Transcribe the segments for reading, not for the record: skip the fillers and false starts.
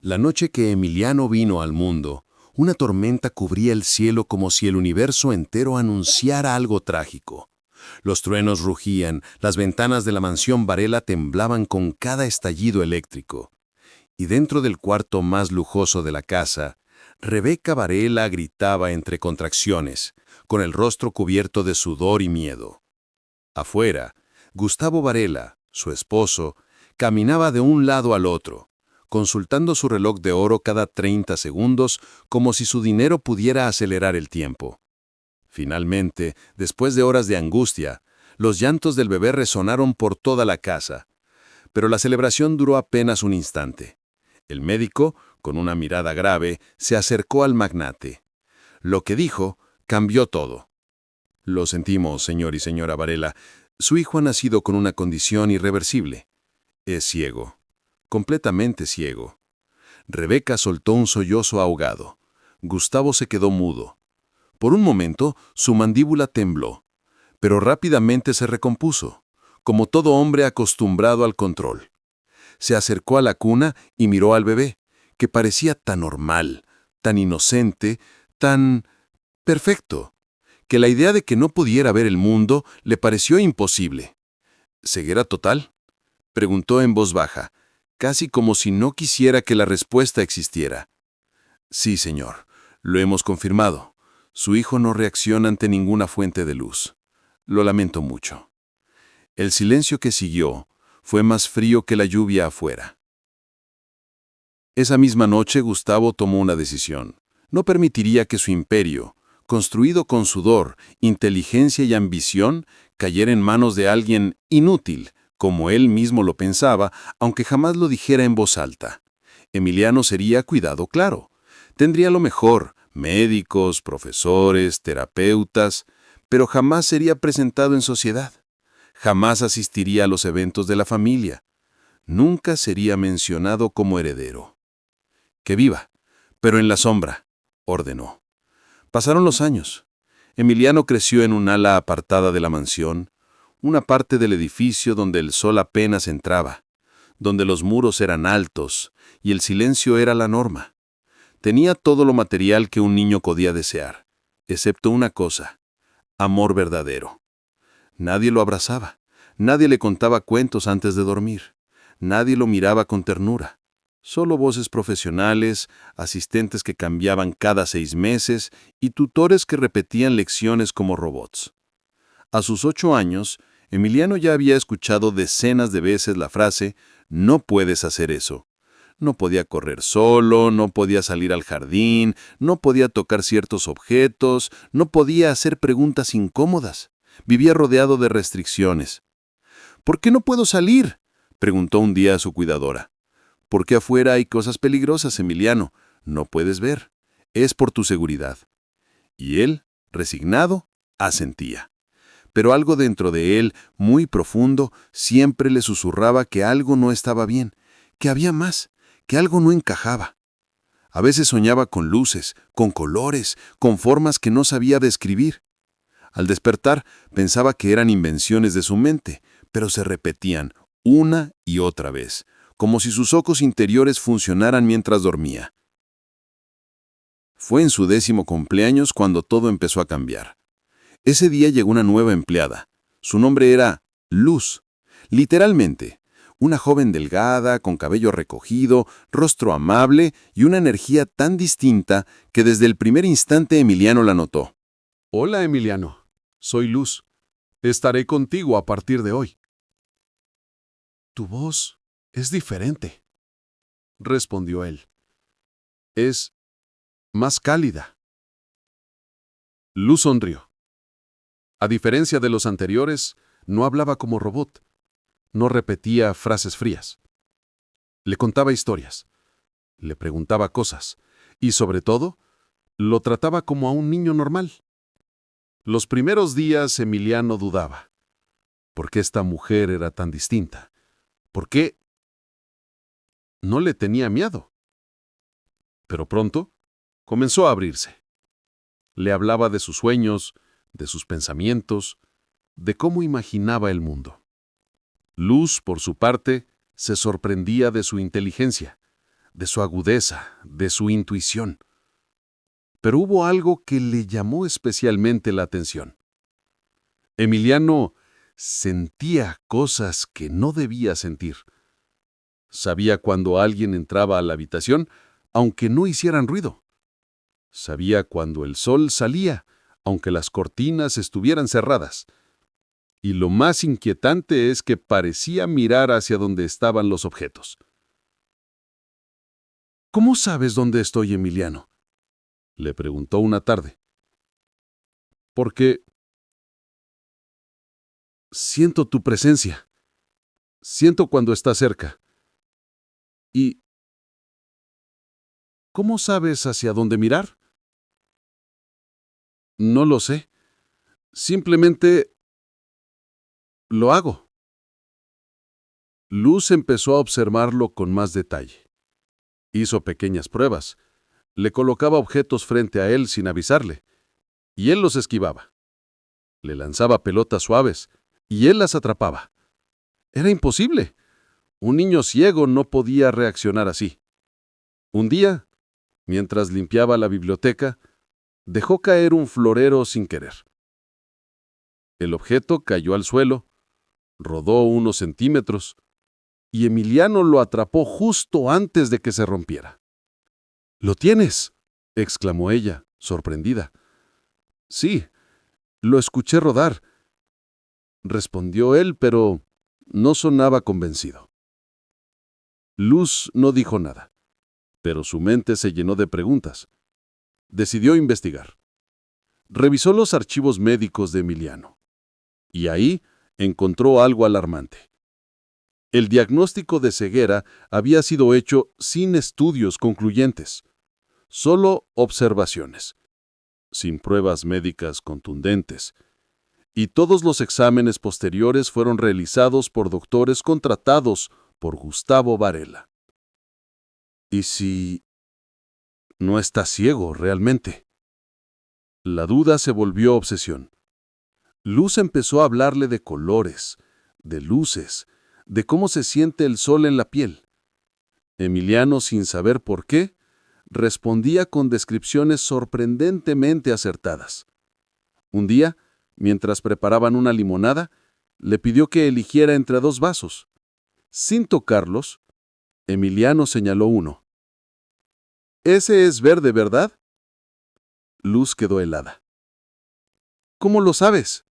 La noche que Emiliano vino al mundo, una tormenta cubría el cielo como si el universo entero anunciara algo trágico. Los truenos rugían, las ventanas de la mansión Varela temblaban con cada estallido eléctrico. Y dentro del cuarto más lujoso de la casa, Rebeca Varela gritaba entre contracciones, con el rostro cubierto de sudor y miedo. Afuera, Gustavo Varela, su esposo, caminaba de un lado al otro, consultando su reloj de oro cada 30 segundos como si su dinero pudiera acelerar el tiempo. Finalmente, después de horas de angustia, los llantos del bebé resonaron por toda la casa. Pero la celebración duró apenas un instante. El médico, con una mirada grave, se acercó al magnate. Lo que dijo cambió todo. Lo sentimos, señor y señora Varela. Su hijo ha nacido con una condición irreversible. Es ciego. Completamente ciego. Rebeca soltó un sollozo ahogado. Gustavo se quedó mudo. Por un momento, su mandíbula tembló, pero rápidamente se recompuso, como todo hombre acostumbrado al control. Se acercó a la cuna y miró al bebé, que parecía tan normal, tan inocente, tan perfecto, que la idea de que no pudiera ver el mundo le pareció imposible. ¿Ceguera total?, preguntó en voz baja, casi como si no quisiera que la respuesta existiera. Sí, señor, lo hemos confirmado. Su hijo no reacciona ante ninguna fuente de luz. Lo lamento mucho. El silencio que siguió fue más frío que la lluvia afuera. Esa misma noche Gustavo tomó una decisión. No permitiría que su imperio, construido con sudor, inteligencia y ambición, cayera en manos de alguien inútil, como él mismo lo pensaba, aunque jamás lo dijera en voz alta. Emiliano sería cuidado, claro. Tendría lo mejor, médicos, profesores, terapeutas, pero jamás sería presentado en sociedad. Jamás asistiría a los eventos de la familia. Nunca sería mencionado como heredero. Que viva, pero en la sombra, ordenó. Pasaron los años. Emiliano creció en un ala apartada de la mansión, una parte del edificio donde el sol apenas entraba, donde los muros eran altos y el silencio era la norma. Tenía todo lo material que un niño podía desear, excepto una cosa: amor verdadero. Nadie lo abrazaba, nadie le contaba cuentos antes de dormir, nadie lo miraba con ternura. Solo voces profesionales, asistentes que cambiaban cada 6 meses y tutores que repetían lecciones como robots. A sus 8 años, Emiliano ya había escuchado decenas de veces la frase: «No puedes hacer eso». No podía correr solo, no podía salir al jardín, no podía tocar ciertos objetos, no podía hacer preguntas incómodas. Vivía rodeado de restricciones. «¿Por qué no puedo salir?», preguntó un día a su cuidadora. «Porque afuera hay cosas peligrosas, Emiliano. No puedes ver. Es por tu seguridad». Y él, resignado, asentía. Pero algo dentro de él, muy profundo, siempre le susurraba que algo no estaba bien, que había más, que algo no encajaba. A veces soñaba con luces, con colores, con formas que no sabía describir. Al despertar, pensaba que eran invenciones de su mente, pero se repetían una y otra vez, como si sus ojos interiores funcionaran mientras dormía. Fue en su 10º cumpleaños cuando todo empezó a cambiar. Ese día llegó una nueva empleada. Su nombre era Luz. Literalmente, una joven delgada, con cabello recogido, rostro amable y una energía tan distinta que desde el primer instante Emiliano la notó. Hola, Emiliano. Soy Luz. Estaré contigo a partir de hoy. Tu voz es diferente, respondió él. Es más cálida. Luz sonrió. A diferencia de los anteriores, no hablaba como robot. No repetía frases frías. Le contaba historias. Le preguntaba cosas. Y sobre todo, lo trataba como a un niño normal. Los primeros días Emiliano dudaba. ¿Por qué esta mujer era tan distinta? ¿Por qué? No le tenía miedo. Pero pronto comenzó a abrirse. Le hablaba de sus sueños, de sus pensamientos, de cómo imaginaba el mundo. Luz, por su parte, se sorprendía de su inteligencia, de su agudeza, de su intuición. Pero hubo algo que le llamó especialmente la atención. Emiliano sentía cosas que no debía sentir. Sabía cuando alguien entraba a la habitación, aunque no hicieran ruido. Sabía cuando el sol salía, aunque las cortinas estuvieran cerradas. Y lo más inquietante es que parecía mirar hacia donde estaban los objetos. ¿Cómo sabes dónde estoy, Emiliano?, le preguntó una tarde. Porque siento tu presencia. Siento cuando estás cerca. ¿Y cómo sabes hacia dónde mirar? No lo sé. Simplemente lo hago. Luz empezó a observarlo con más detalle. Hizo pequeñas pruebas. Le colocaba objetos frente a él sin avisarle, y él los esquivaba. Le lanzaba pelotas suaves, y él las atrapaba. Era imposible. Un niño ciego no podía reaccionar así. Un día, mientras limpiaba la biblioteca, dejó caer un florero sin querer. El objeto cayó al suelo, rodó unos centímetros, y Emiliano lo atrapó justo antes de que se rompiera. «¿Lo tienes?», exclamó ella, sorprendida. «Sí, lo escuché rodar», respondió él, pero no sonaba convencido. Luz no dijo nada, pero su mente se llenó de preguntas. Decidió investigar. Revisó los archivos médicos de Emiliano, y ahí encontró algo alarmante. El diagnóstico de ceguera había sido hecho sin estudios concluyentes, solo observaciones, sin pruebas médicas contundentes, y todos los exámenes posteriores fueron realizados por doctores contratados por Gustavo Varela. ¿Y si no está ciego realmente? La duda se volvió obsesión. Luz empezó a hablarle de colores, de luces, de cómo se siente el sol en la piel. Emiliano, sin saber por qué, respondía con descripciones sorprendentemente acertadas. Un día, mientras preparaban una limonada, le pidió que eligiera entre 2 vasos. Sin tocarlos, Emiliano señaló uno. «Ese es verde, ¿verdad?». Luz quedó helada. «¿Cómo lo sabes?».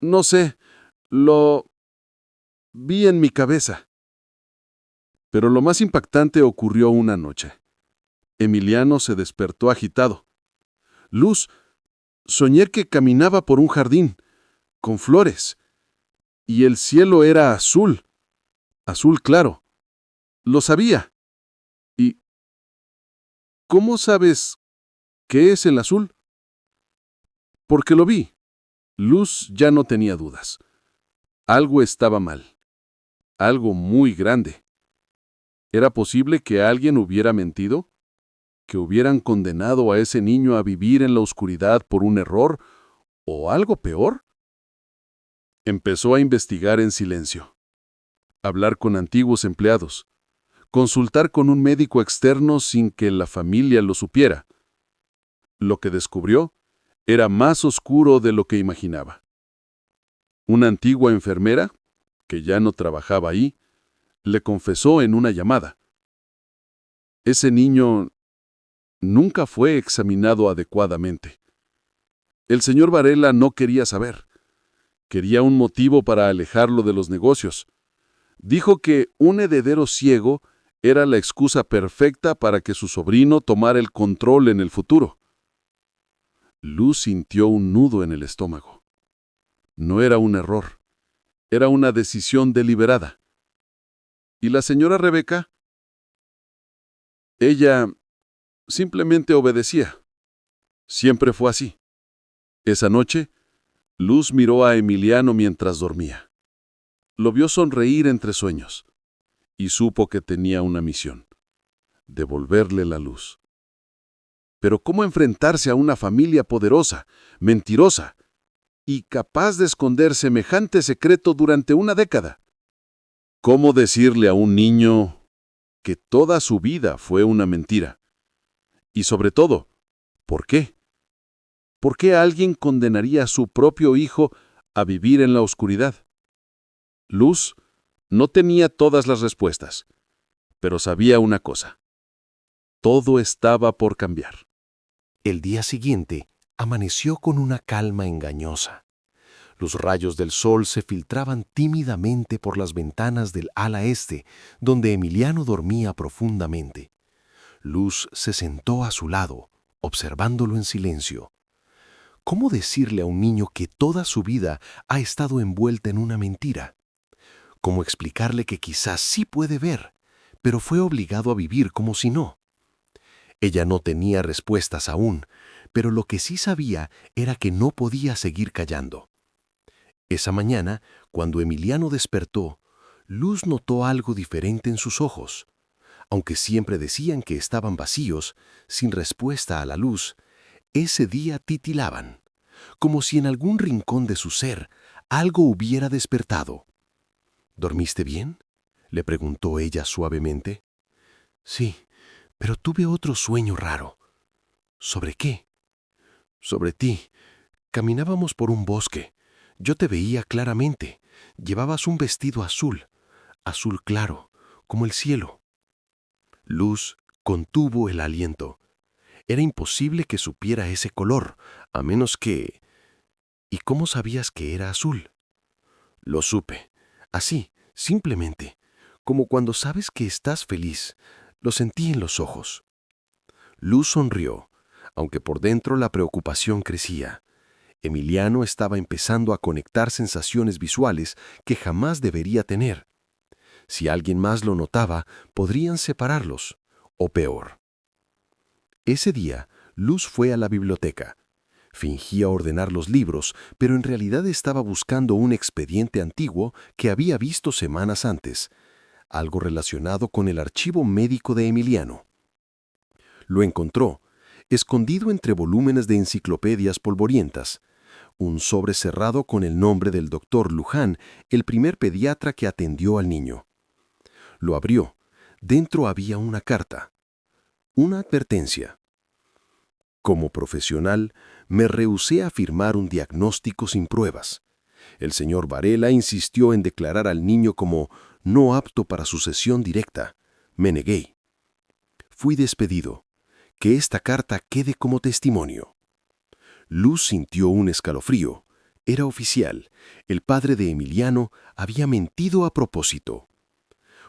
«No sé, lo vi en mi cabeza». Pero lo más impactante ocurrió una noche. Emiliano se despertó agitado. «Luz, soñé que caminaba por un jardín, con flores, y el cielo era azul, azul claro. Lo sabía». «¿Y cómo sabes qué es el azul?». «Porque lo vi». Luz ya no tenía dudas. Algo estaba mal. Algo muy grande. ¿Era posible que alguien hubiera mentido? ¿Que hubieran condenado a ese niño a vivir en la oscuridad por un error o algo peor? Empezó a investigar en silencio. Hablar con antiguos empleados. Consultar con un médico externo sin que la familia lo supiera. Lo que descubrió era más oscuro de lo que imaginaba. Una antigua enfermera, que ya no trabajaba ahí, le confesó en una llamada. Ese niño nunca fue examinado adecuadamente. El señor Varela no quería saber. Quería un motivo para alejarlo de los negocios. Dijo que un heredero ciego era la excusa perfecta para que su sobrino tomara el control en el futuro. Luz sintió un nudo en el estómago. No era un error. Era una decisión deliberada. ¿Y la señora Rebeca? Ella simplemente obedecía. Siempre fue así. Esa noche, Luz miró a Emiliano mientras dormía. Lo vio sonreír entre sueños y supo que tenía una misión: devolverle la luz. Pero ¿cómo enfrentarse a una familia poderosa, mentirosa y capaz de esconder semejante secreto durante una década? ¿Cómo decirle a un niño que toda su vida fue una mentira. Y sobre todo, ¿por qué? ¿Por qué alguien condenaría a su propio hijo a vivir en la oscuridad? Luz no tenía todas las respuestas, pero sabía una cosa: todo estaba por cambiar. El día siguiente amaneció con una calma engañosa. Los rayos del sol se filtraban tímidamente por las ventanas del ala este, donde Emiliano dormía profundamente. Luz se sentó a su lado, observándolo en silencio. ¿Cómo decirle a un niño que toda su vida ha estado envuelta en una mentira? ¿Cómo explicarle que quizás sí puede ver, pero fue obligado a vivir como si no? Ella no tenía respuestas aún, pero lo que sí sabía era que no podía seguir callando. Esa mañana, cuando Emiliano despertó, Luz notó algo diferente en sus ojos. Aunque siempre decían que estaban vacíos, sin respuesta a la luz, ese día titilaban, como si en algún rincón de su ser algo hubiera despertado. ¿Dormiste bien?, le preguntó ella suavemente. Sí, pero tuve otro sueño raro. ¿Sobre qué? Sobre ti. Caminábamos por un bosque. Yo te veía claramente. Llevabas un vestido azul, azul claro, como el cielo. Luz contuvo el aliento. Era imposible que supiera ese color, a menos que... ¿Y cómo sabías que era azul? Lo supe. Así, simplemente, como cuando sabes que estás feliz. Lo sentí en los ojos. Luz sonrió, aunque por dentro la preocupación crecía. Emiliano estaba empezando a conectar sensaciones visuales que jamás debería tener. Si alguien más lo notaba, podrían separarlos, o peor. Ese día, Luz fue a la biblioteca. Fingía ordenar los libros, pero en realidad estaba buscando un expediente antiguo que había visto semanas antes, algo relacionado con el archivo médico de Emiliano. Lo encontró, escondido entre volúmenes de enciclopedias polvorientas, un sobre cerrado con el nombre del doctor Luján, el primer pediatra que atendió al niño. Lo abrió. Dentro había una carta, una advertencia. Como profesional, me rehusé a firmar un diagnóstico sin pruebas. El señor Varela insistió en declarar al niño como no apto para sucesión directa. Me negué. Fui despedido. Que esta carta quede como testimonio. Luz sintió un escalofrío. Era oficial. El padre de Emiliano había mentido a propósito.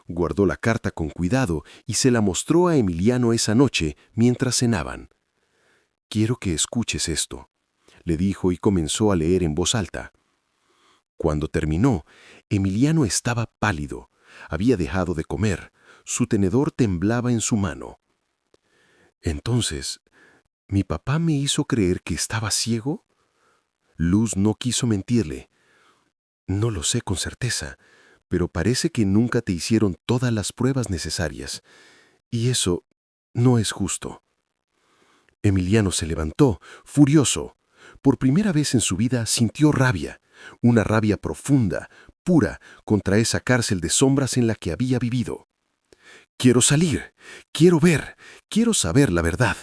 Guardó la carta con cuidado y se la mostró a Emiliano esa noche mientras cenaban. «Quiero que escuches esto», le dijo y comenzó a leer en voz alta. Cuando terminó, Emiliano estaba pálido. Había dejado de comer. Su tenedor temblaba en su mano. Entonces, ¿mi papá me hizo creer que estaba ciego? Luz no quiso mentirle. No lo sé con certeza, pero parece que nunca te hicieron todas las pruebas necesarias. Y eso no es justo. Emiliano se levantó, furioso. Por primera vez en su vida sintió rabia, una rabia profunda, pura, contra esa cárcel de sombras en la que había vivido. Quiero salir, quiero ver, quiero saber la verdad.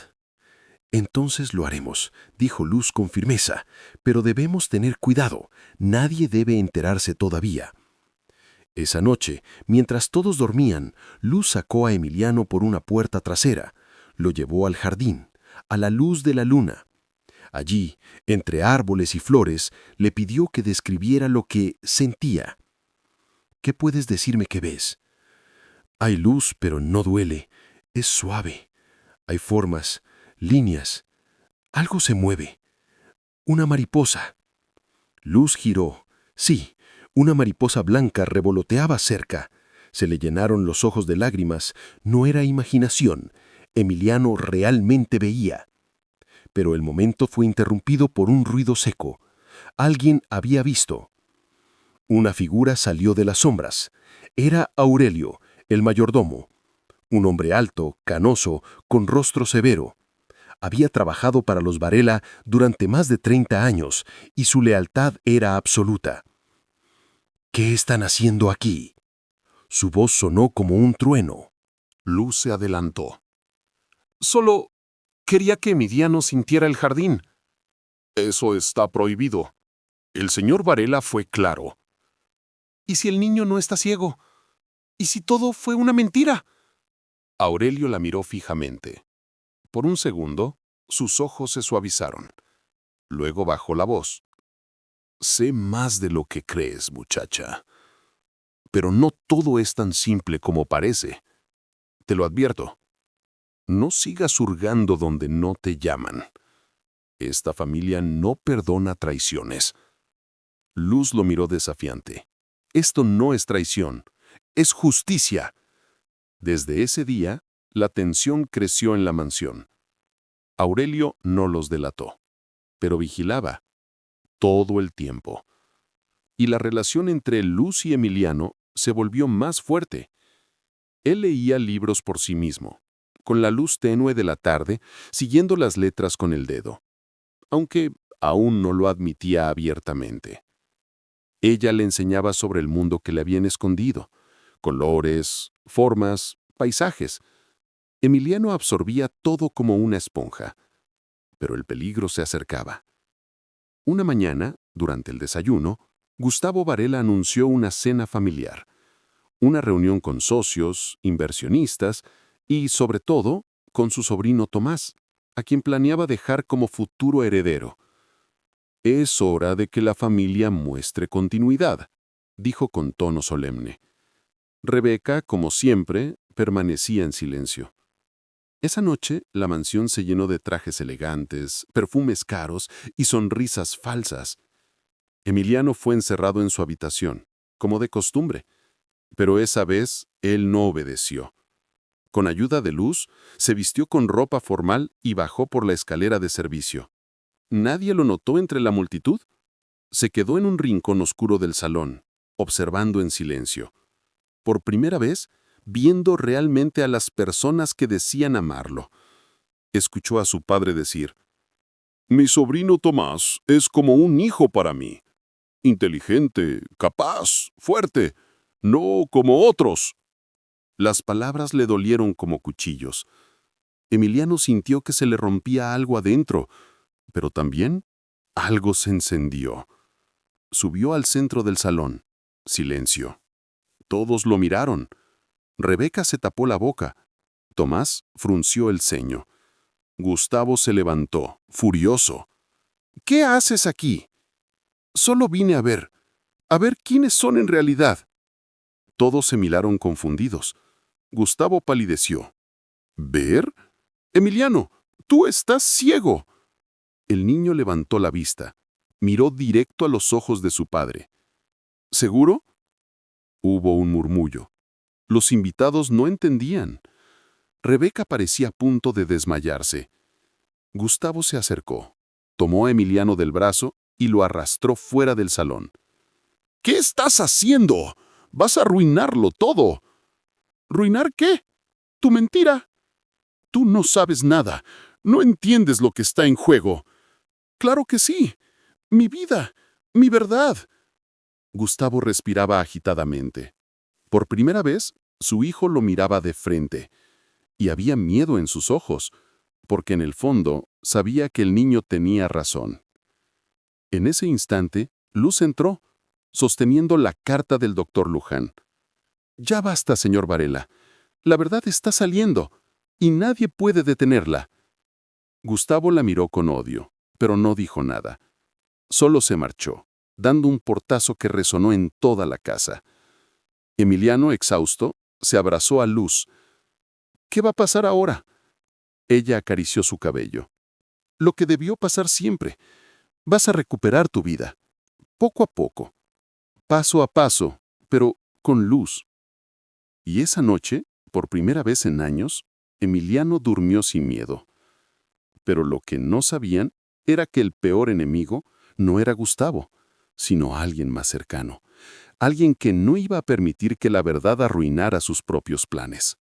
Entonces lo haremos, dijo Luz con firmeza, pero debemos tener cuidado. Nadie debe enterarse todavía. Esa noche, mientras todos dormían, Luz sacó a Emiliano por una puerta trasera. Lo llevó al jardín, a la luz de la luna. Allí, entre árboles y flores, le pidió que describiera lo que sentía. ¿Qué puedes decirme que ves? Hay luz, pero no duele. Es suave. Hay formas, líneas. Algo se mueve. Una mariposa. Luz giró. Sí, una mariposa blanca revoloteaba cerca. Se le llenaron los ojos de lágrimas. No era imaginación. Emiliano realmente veía. Pero el momento fue interrumpido por un ruido seco. Alguien había visto. Una figura salió de las sombras. Era Aurelio, el mayordomo. Un hombre alto, canoso, con rostro severo. Había trabajado para los Varela durante más de 30 años y su lealtad era absoluta. «¿Qué están haciendo aquí?» Su voz sonó como un trueno. Luz se adelantó. Solo quería que Emiliano sintiera el jardín. Eso está prohibido. El señor Varela fue claro. ¿Y si el niño no está ciego? ¿Y si todo fue una mentira? Aurelio la miró fijamente. Por un segundo, sus ojos se suavizaron. Luego bajó la voz. Sé más de lo que crees, muchacha. Pero no todo es tan simple como parece. Te lo advierto. No sigas hurgando donde no te llaman. Esta familia no perdona traiciones. Luz lo miró desafiante. Esto no es traición, es justicia. Desde ese día, la tensión creció en la mansión. Aurelio no los delató, pero vigilaba todo el tiempo. Y la relación entre Luz y Emiliano se volvió más fuerte. Él leía libros por sí mismo, con la luz tenue de la tarde, siguiendo las letras con el dedo, aunque aún no lo admitía abiertamente. Ella le enseñaba sobre el mundo que le habían escondido, colores, formas, paisajes. Emiliano absorbía todo como una esponja, pero el peligro se acercaba. Una mañana, durante el desayuno, Gustavo Varela anunció una cena familiar, una reunión con socios, inversionistas y, sobre todo, con su sobrino Tomás, a quien planeaba dejar como futuro heredero. «Es hora de que la familia muestre continuidad», dijo con tono solemne. Rebeca, como siempre, permanecía en silencio. Esa noche, la mansión se llenó de trajes elegantes, perfumes caros y sonrisas falsas. Emiliano fue encerrado en su habitación, como de costumbre, pero esa vez él no obedeció. Con ayuda de Luz, se vistió con ropa formal y bajó por la escalera de servicio. ¿Nadie lo notó entre la multitud? Se quedó en un rincón oscuro del salón, observando en silencio. Por primera vez, viendo realmente a las personas que decían amarlo. Escuchó a su padre decir: «Mi sobrino Tomás es como un hijo para mí. Inteligente, capaz, fuerte, no como otros». Las palabras le dolieron como cuchillos. Emiliano sintió que se le rompía algo adentro, pero también algo se encendió. Subió al centro del salón. Silencio. Todos lo miraron. Rebeca se tapó la boca. Tomás frunció el ceño. Gustavo se levantó, furioso. «¿Qué haces aquí?» «Solo vine a ver quiénes son en realidad». Todos se miraron confundidos. Gustavo palideció. «¿Ver? Emiliano, tú estás ciego». El niño levantó la vista. Miró directo a los ojos de su padre. «¿Seguro?» Hubo un murmullo. Los invitados no entendían. Rebeca parecía a punto de desmayarse. Gustavo se acercó, tomó a Emiliano del brazo y lo arrastró fuera del salón. «¿Qué estás haciendo? Vas a arruinarlo todo». «¿Ruinar qué? Tu mentira». «Tú no sabes nada. No entiendes lo que está en juego». «Claro que sí. Mi vida, mi verdad». Gustavo respiraba agitadamente. Por primera vez, su hijo lo miraba de frente, y había miedo en sus ojos, porque en el fondo sabía que el niño tenía razón. En ese instante, Luz entró, sosteniendo la carta del doctor Luján. «Ya basta, señor Varela. La verdad está saliendo, y nadie puede detenerla». Gustavo la miró con odio, pero no dijo nada. Solo se marchó, dando un portazo que resonó en toda la casa. Emiliano, exhausto, se abrazó a Luz. «¿Qué va a pasar ahora?» Ella acarició su cabello. «Lo que debió pasar siempre. Vas a recuperar tu vida. Poco a poco. Paso a paso, pero con Luz». Y esa noche, por primera vez en años, Emiliano durmió sin miedo. Pero lo que no sabían era que el peor enemigo no era Gustavo, sino alguien más cercano. Alguien que no iba a permitir que la verdad arruinara sus propios planes.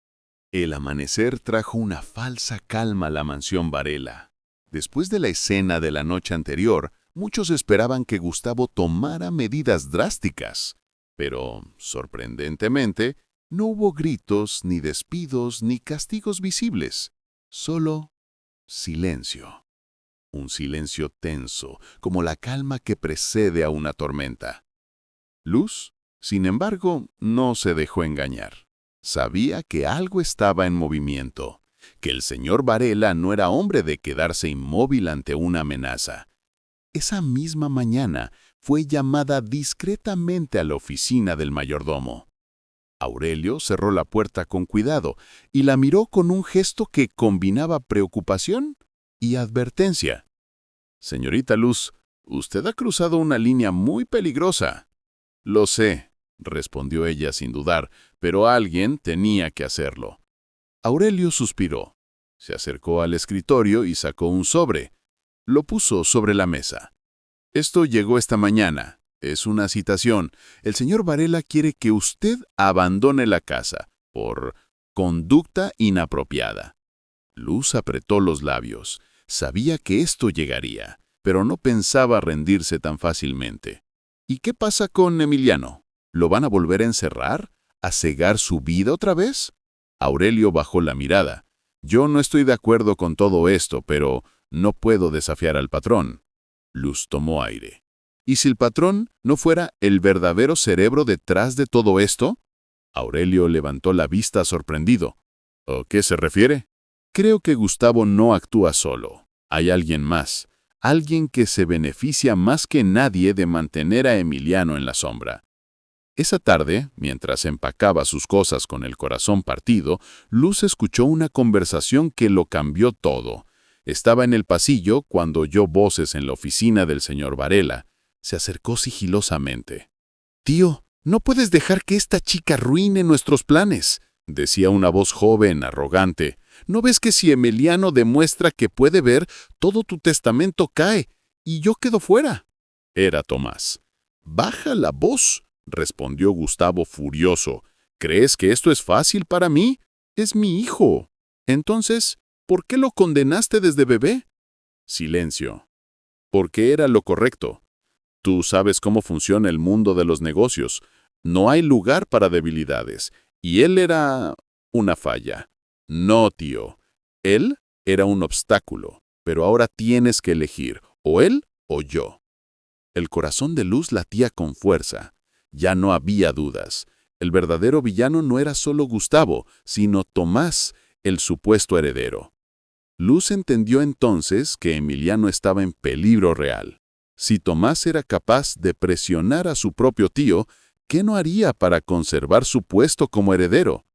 El amanecer trajo una falsa calma a la mansión Varela. Después de la escena de la noche anterior, muchos esperaban que Gustavo tomara medidas drásticas. Pero, sorprendentemente, No hubo gritos, ni despidos, ni castigos visibles. Solo silencio. Un silencio tenso, como la calma que precede a una tormenta. Luz, sin embargo, no se dejó engañar. Sabía que algo estaba en movimiento, que el señor Varela no era hombre de quedarse inmóvil ante una amenaza. Esa misma mañana fue llamada discretamente a la oficina del mayordomo. Aurelio cerró la puerta con cuidado y la miró con un gesto que combinaba preocupación y advertencia. «Señorita Luz, usted ha cruzado una línea muy peligrosa». «Lo sé», respondió ella sin dudar, «pero alguien tenía que hacerlo». Aurelio suspiró. Se acercó al escritorio y sacó un sobre. Lo puso sobre la mesa. «Esto llegó esta mañana. Es una citación. El señor Varela quiere que usted abandone la casa por conducta inapropiada». Luz apretó los labios. Sabía que esto llegaría, pero no pensaba rendirse tan fácilmente. ¿Y qué pasa con Emiliano? ¿Lo van a volver a encerrar? ¿A cegar su vida otra vez? Aurelio bajó la mirada. «Yo no estoy de acuerdo con todo esto, pero no puedo desafiar al patrón». Luz tomó aire. ¿Y si el patrón no fuera el verdadero cerebro detrás de todo esto? Aurelio levantó la vista sorprendido. ¿A qué se refiere? Creo que Gustavo no actúa solo. Hay alguien más. Alguien que se beneficia más que nadie de mantener a Emiliano en la sombra. Esa tarde, mientras empacaba sus cosas con el corazón partido, Luz escuchó una conversación que lo cambió todo. Estaba en el pasillo cuando oyó voces en la oficina del señor Varela. Se acercó sigilosamente. «Tío, no puedes dejar que esta chica arruine nuestros planes», decía una voz joven, arrogante. «¿No ves que si Emiliano demuestra que puede ver, todo tu testamento cae y yo quedo fuera?» Era Tomás. «Baja la voz», respondió Gustavo furioso. «¿Crees que esto es fácil para mí? Es mi hijo. Entonces, ¿por qué lo condenaste desde bebé?» Silencio. «Porque era lo correcto. Tú sabes cómo funciona el mundo de los negocios. No hay lugar para debilidades. Y él era una falla». «No, tío. Él era un obstáculo. Pero ahora tienes que elegir, o él o yo». El corazón de Luz latía con fuerza. Ya no había dudas. El verdadero villano no era solo Gustavo, sino Tomás, el supuesto heredero. Luz entendió entonces que Emiliano estaba en peligro real. Si Tomás era capaz de presionar a su propio tío, ¿qué no haría para conservar su puesto como heredero?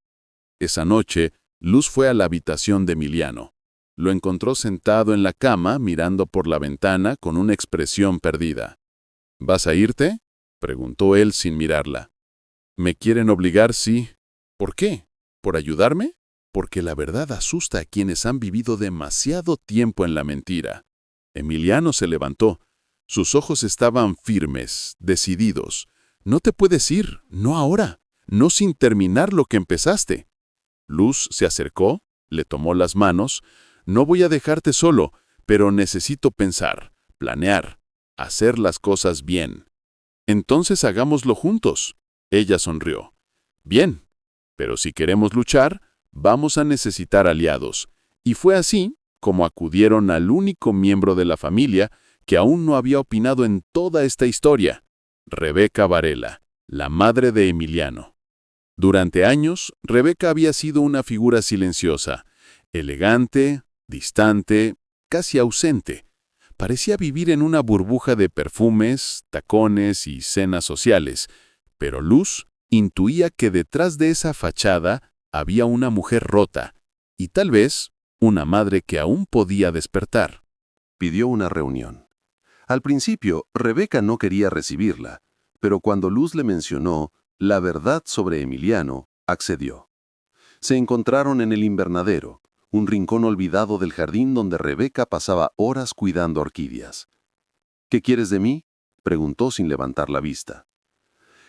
Esa noche, Luz fue a la habitación de Emiliano. Lo encontró sentado en la cama, mirando por la ventana con una expresión perdida. «¿Vas a irte?», preguntó él sin mirarla. «Me quieren obligar, sí». «¿Por qué? ¿Por ayudarme?». «Porque la verdad asusta a quienes han vivido demasiado tiempo en la mentira». Emiliano se levantó. Sus ojos estaban firmes, decididos. «No te puedes ir, no ahora, no sin terminar lo que empezaste». Luz se acercó, le tomó las manos. «No voy a dejarte solo, pero necesito pensar, planear, hacer las cosas bien». «Entonces hagámoslo juntos». Ella sonrió. «Bien, pero si queremos luchar, vamos a necesitar aliados». Y fue así como acudieron al único miembro de la familia que aún no había opinado en toda esta historia, Rebeca Varela, la madre de Emiliano. Durante años, Rebeca había sido una figura silenciosa, elegante, distante, casi ausente. Parecía vivir en una burbuja de perfumes, tacones y cenas sociales, pero Luz intuía que detrás de esa fachada había una mujer rota, y tal vez una madre que aún podía despertar. Pidió una reunión. Al principio, Rebeca no quería recibirla, pero cuando Luz le mencionó la verdad sobre Emiliano, accedió. Se encontraron en el invernadero, un rincón olvidado del jardín donde Rebeca pasaba horas cuidando orquídeas. «¿Qué quieres de mí?», preguntó sin levantar la vista.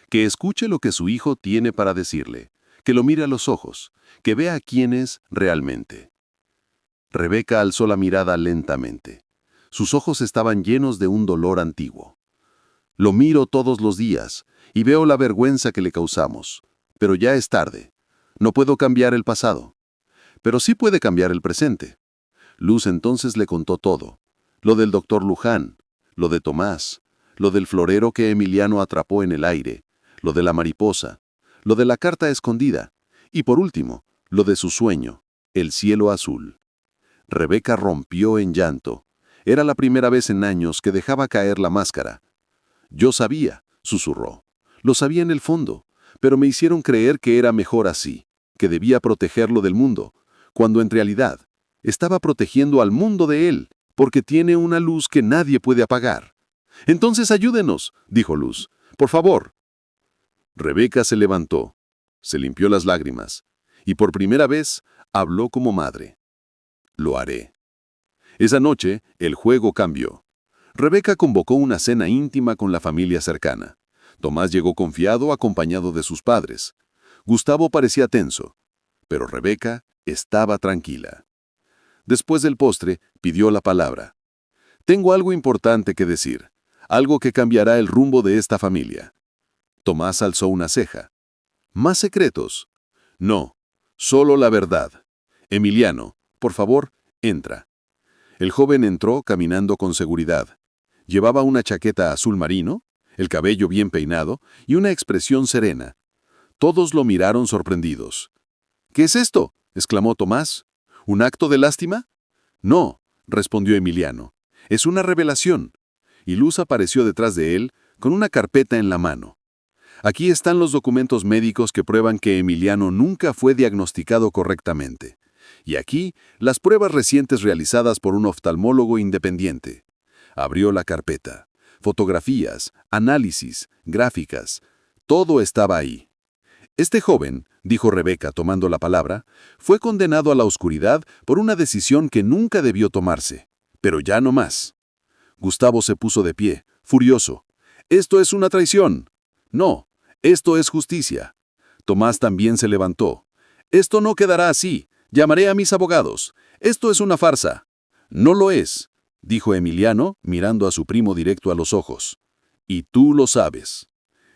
«Que escuche lo que su hijo tiene para decirle, que lo mire a los ojos, que vea quién es realmente». Rebeca alzó la mirada lentamente. Sus ojos estaban llenos de un dolor antiguo. «Lo miro todos los días y veo la vergüenza que le causamos, pero ya es tarde. No puedo cambiar el pasado, pero sí puede cambiar el presente. Luz entonces le contó todo. Lo del doctor Luján, lo de Tomás, lo del florero que Emiliano atrapó en el aire, lo de la mariposa, lo de la carta escondida, y por último, lo de su sueño, el cielo azul. Rebeca rompió en llanto. Era la primera vez en años que dejaba caer la máscara. Yo sabía, susurró. Lo sabía en el fondo, pero me hicieron creer que era mejor así, que debía protegerlo del mundo, cuando en realidad estaba protegiendo al mundo de él, porque tiene una luz que nadie puede apagar. Entonces ayúdenos, dijo Luz. Por favor. Rebeca se levantó, se limpió las lágrimas, y por primera vez habló como madre. Lo haré. Esa noche, el juego cambió. Rebeca convocó una cena íntima con la familia cercana. Tomás llegó confiado, acompañado de sus padres. Gustavo parecía tenso, pero Rebeca estaba tranquila. Después del postre, pidió la palabra. Tengo algo importante que decir, algo que cambiará el rumbo de esta familia. Tomás alzó una ceja. ¿Más secretos? No, solo la verdad. Emiliano, por favor, entra. El joven entró caminando con seguridad. Llevaba una chaqueta azul marino, el cabello bien peinado y una expresión serena. Todos lo miraron sorprendidos. ¿Qué es esto?, exclamó Tomás. ¿Un acto de lástima? No, respondió Emiliano. Es una revelación. Y Luz apareció detrás de él con una carpeta en la mano. Aquí están los documentos médicos que prueban que Emiliano nunca fue diagnosticado correctamente. Y aquí, las pruebas recientes realizadas por un oftalmólogo independiente. Abrió la carpeta. Fotografías, análisis, gráficas, todo estaba ahí. Este joven, dijo Rebeca tomando la palabra, fue condenado a la oscuridad por una decisión que nunca debió tomarse. Pero ya no más. Gustavo se puso de pie, furioso. «¡Esto es una traición!». «No, esto es justicia». Tomás también se levantó. «Esto no quedará así. Llamaré a mis abogados. Esto es una farsa». «No lo es», dijo Emiliano, mirando a su primo directo a los ojos. «Y tú lo sabes».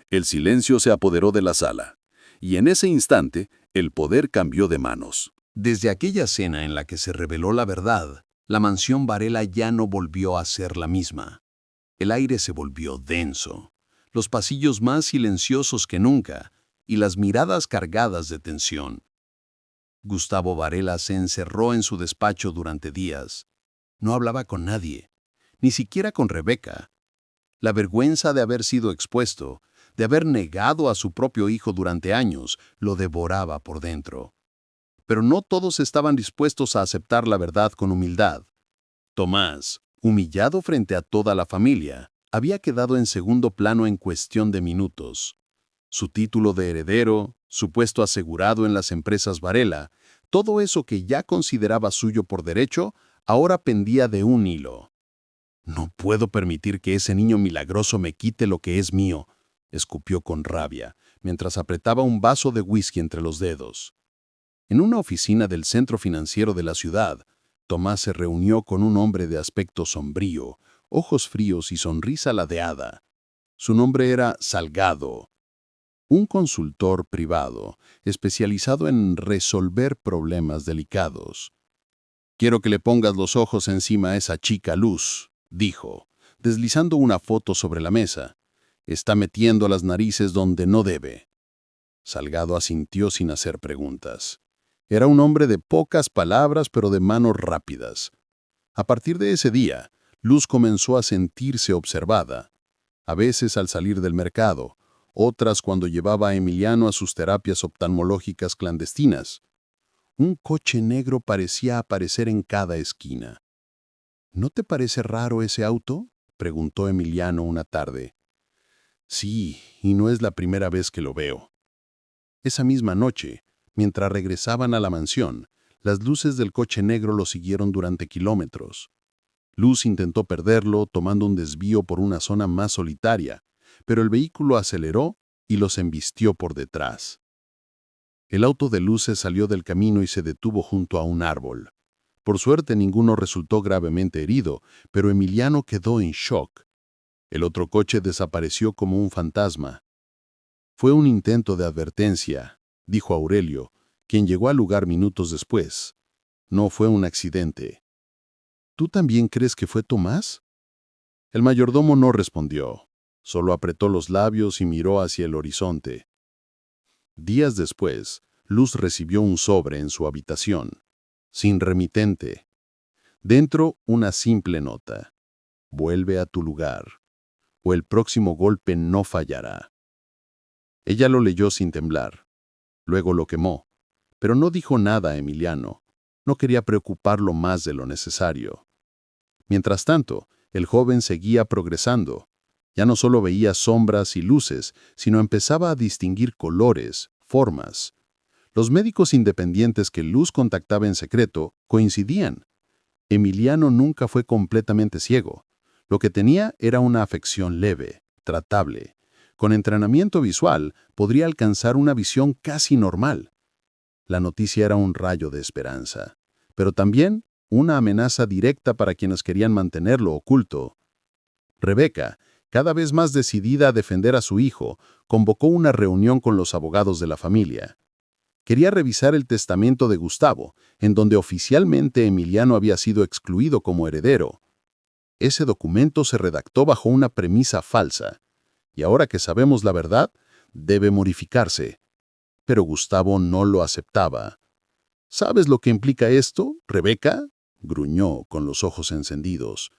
El silencio se apoderó de la sala. Y en ese instante, el poder cambió de manos. Desde aquella cena en la que se reveló la verdad, la mansión Varela ya no volvió a ser la misma. El aire se volvió denso, los pasillos más silenciosos que nunca y las miradas cargadas de tensión. Gustavo Varela se encerró en su despacho durante días. No hablaba con nadie, ni siquiera con Rebeca. La vergüenza de haber sido expuesto, de haber negado a su propio hijo durante años, lo devoraba por dentro. Pero no todos estaban dispuestos a aceptar la verdad con humildad. Tomás, humillado frente a toda la familia, había quedado en segundo plano en cuestión de minutos. Su título de heredero, su puesto asegurado en las empresas Varela, todo eso que ya consideraba suyo por derecho, ahora pendía de un hilo. «No puedo permitir que ese niño milagroso me quite lo que es mío», escupió con rabia, mientras apretaba un vaso de whisky entre los dedos. En una oficina del centro financiero de la ciudad, Tomás se reunió con un hombre de aspecto sombrío, ojos fríos y sonrisa ladeada. Su nombre era Salgado, un consultor privado especializado en resolver problemas delicados. «Quiero que le pongas los ojos encima a esa chica Luz», dijo, deslizando una foto sobre la mesa. «Está metiendo las narices donde no debe». Salgado asintió sin hacer preguntas. Era un hombre de pocas palabras, pero de manos rápidas. A partir de ese día, Luz comenzó a sentirse observada. A veces al salir del mercado, otras cuando llevaba a Emiliano a sus terapias oftalmológicas clandestinas. Un coche negro parecía aparecer en cada esquina. «¿No te parece raro ese auto?», preguntó Emiliano una tarde. «Sí, y no es la primera vez que lo veo». Esa misma noche, mientras regresaban a la mansión, las luces del coche negro lo siguieron durante kilómetros. Luz intentó perderlo tomando un desvío por una zona más solitaria, pero el vehículo aceleró y los embistió por detrás. El auto de Luz se salió del camino y se detuvo junto a un árbol. Por suerte ninguno resultó gravemente herido, pero Emiliano quedó en shock. El otro coche desapareció como un fantasma. «Fue un intento de advertencia», dijo Aurelio, quien llegó al lugar minutos después. No fue un accidente. ¿Tú también crees que fue Tomás? El mayordomo no respondió, solo apretó los labios y miró hacia el horizonte. Días después, Luz recibió un sobre en su habitación, sin remitente. Dentro, una simple nota. Vuelve a tu lugar, o el próximo golpe no fallará. Ella lo leyó sin temblar. Luego lo quemó, pero no dijo nada a Emiliano. No quería preocuparlo más de lo necesario. Mientras tanto, el joven seguía progresando. Ya no solo veía sombras y luces, sino empezaba a distinguir colores, formas. Los médicos independientes que Luz contactaba en secreto coincidían. Emiliano nunca fue completamente ciego. Lo que tenía era una afección leve, tratable. Con entrenamiento visual podría alcanzar una visión casi normal. La noticia era un rayo de esperanza, pero también una amenaza directa para quienes querían mantenerlo oculto. Rebeca, cada vez más decidida a defender a su hijo, convocó una reunión con los abogados de la familia. Quería revisar el testamento de Gustavo, en donde oficialmente Emiliano había sido excluido como heredero. Ese documento se redactó bajo una premisa falsa, y ahora que sabemos la verdad, debe modificarse. Pero Gustavo no lo aceptaba. ¿Sabes lo que implica esto, Rebeca?, gruñó con los ojos encendidos.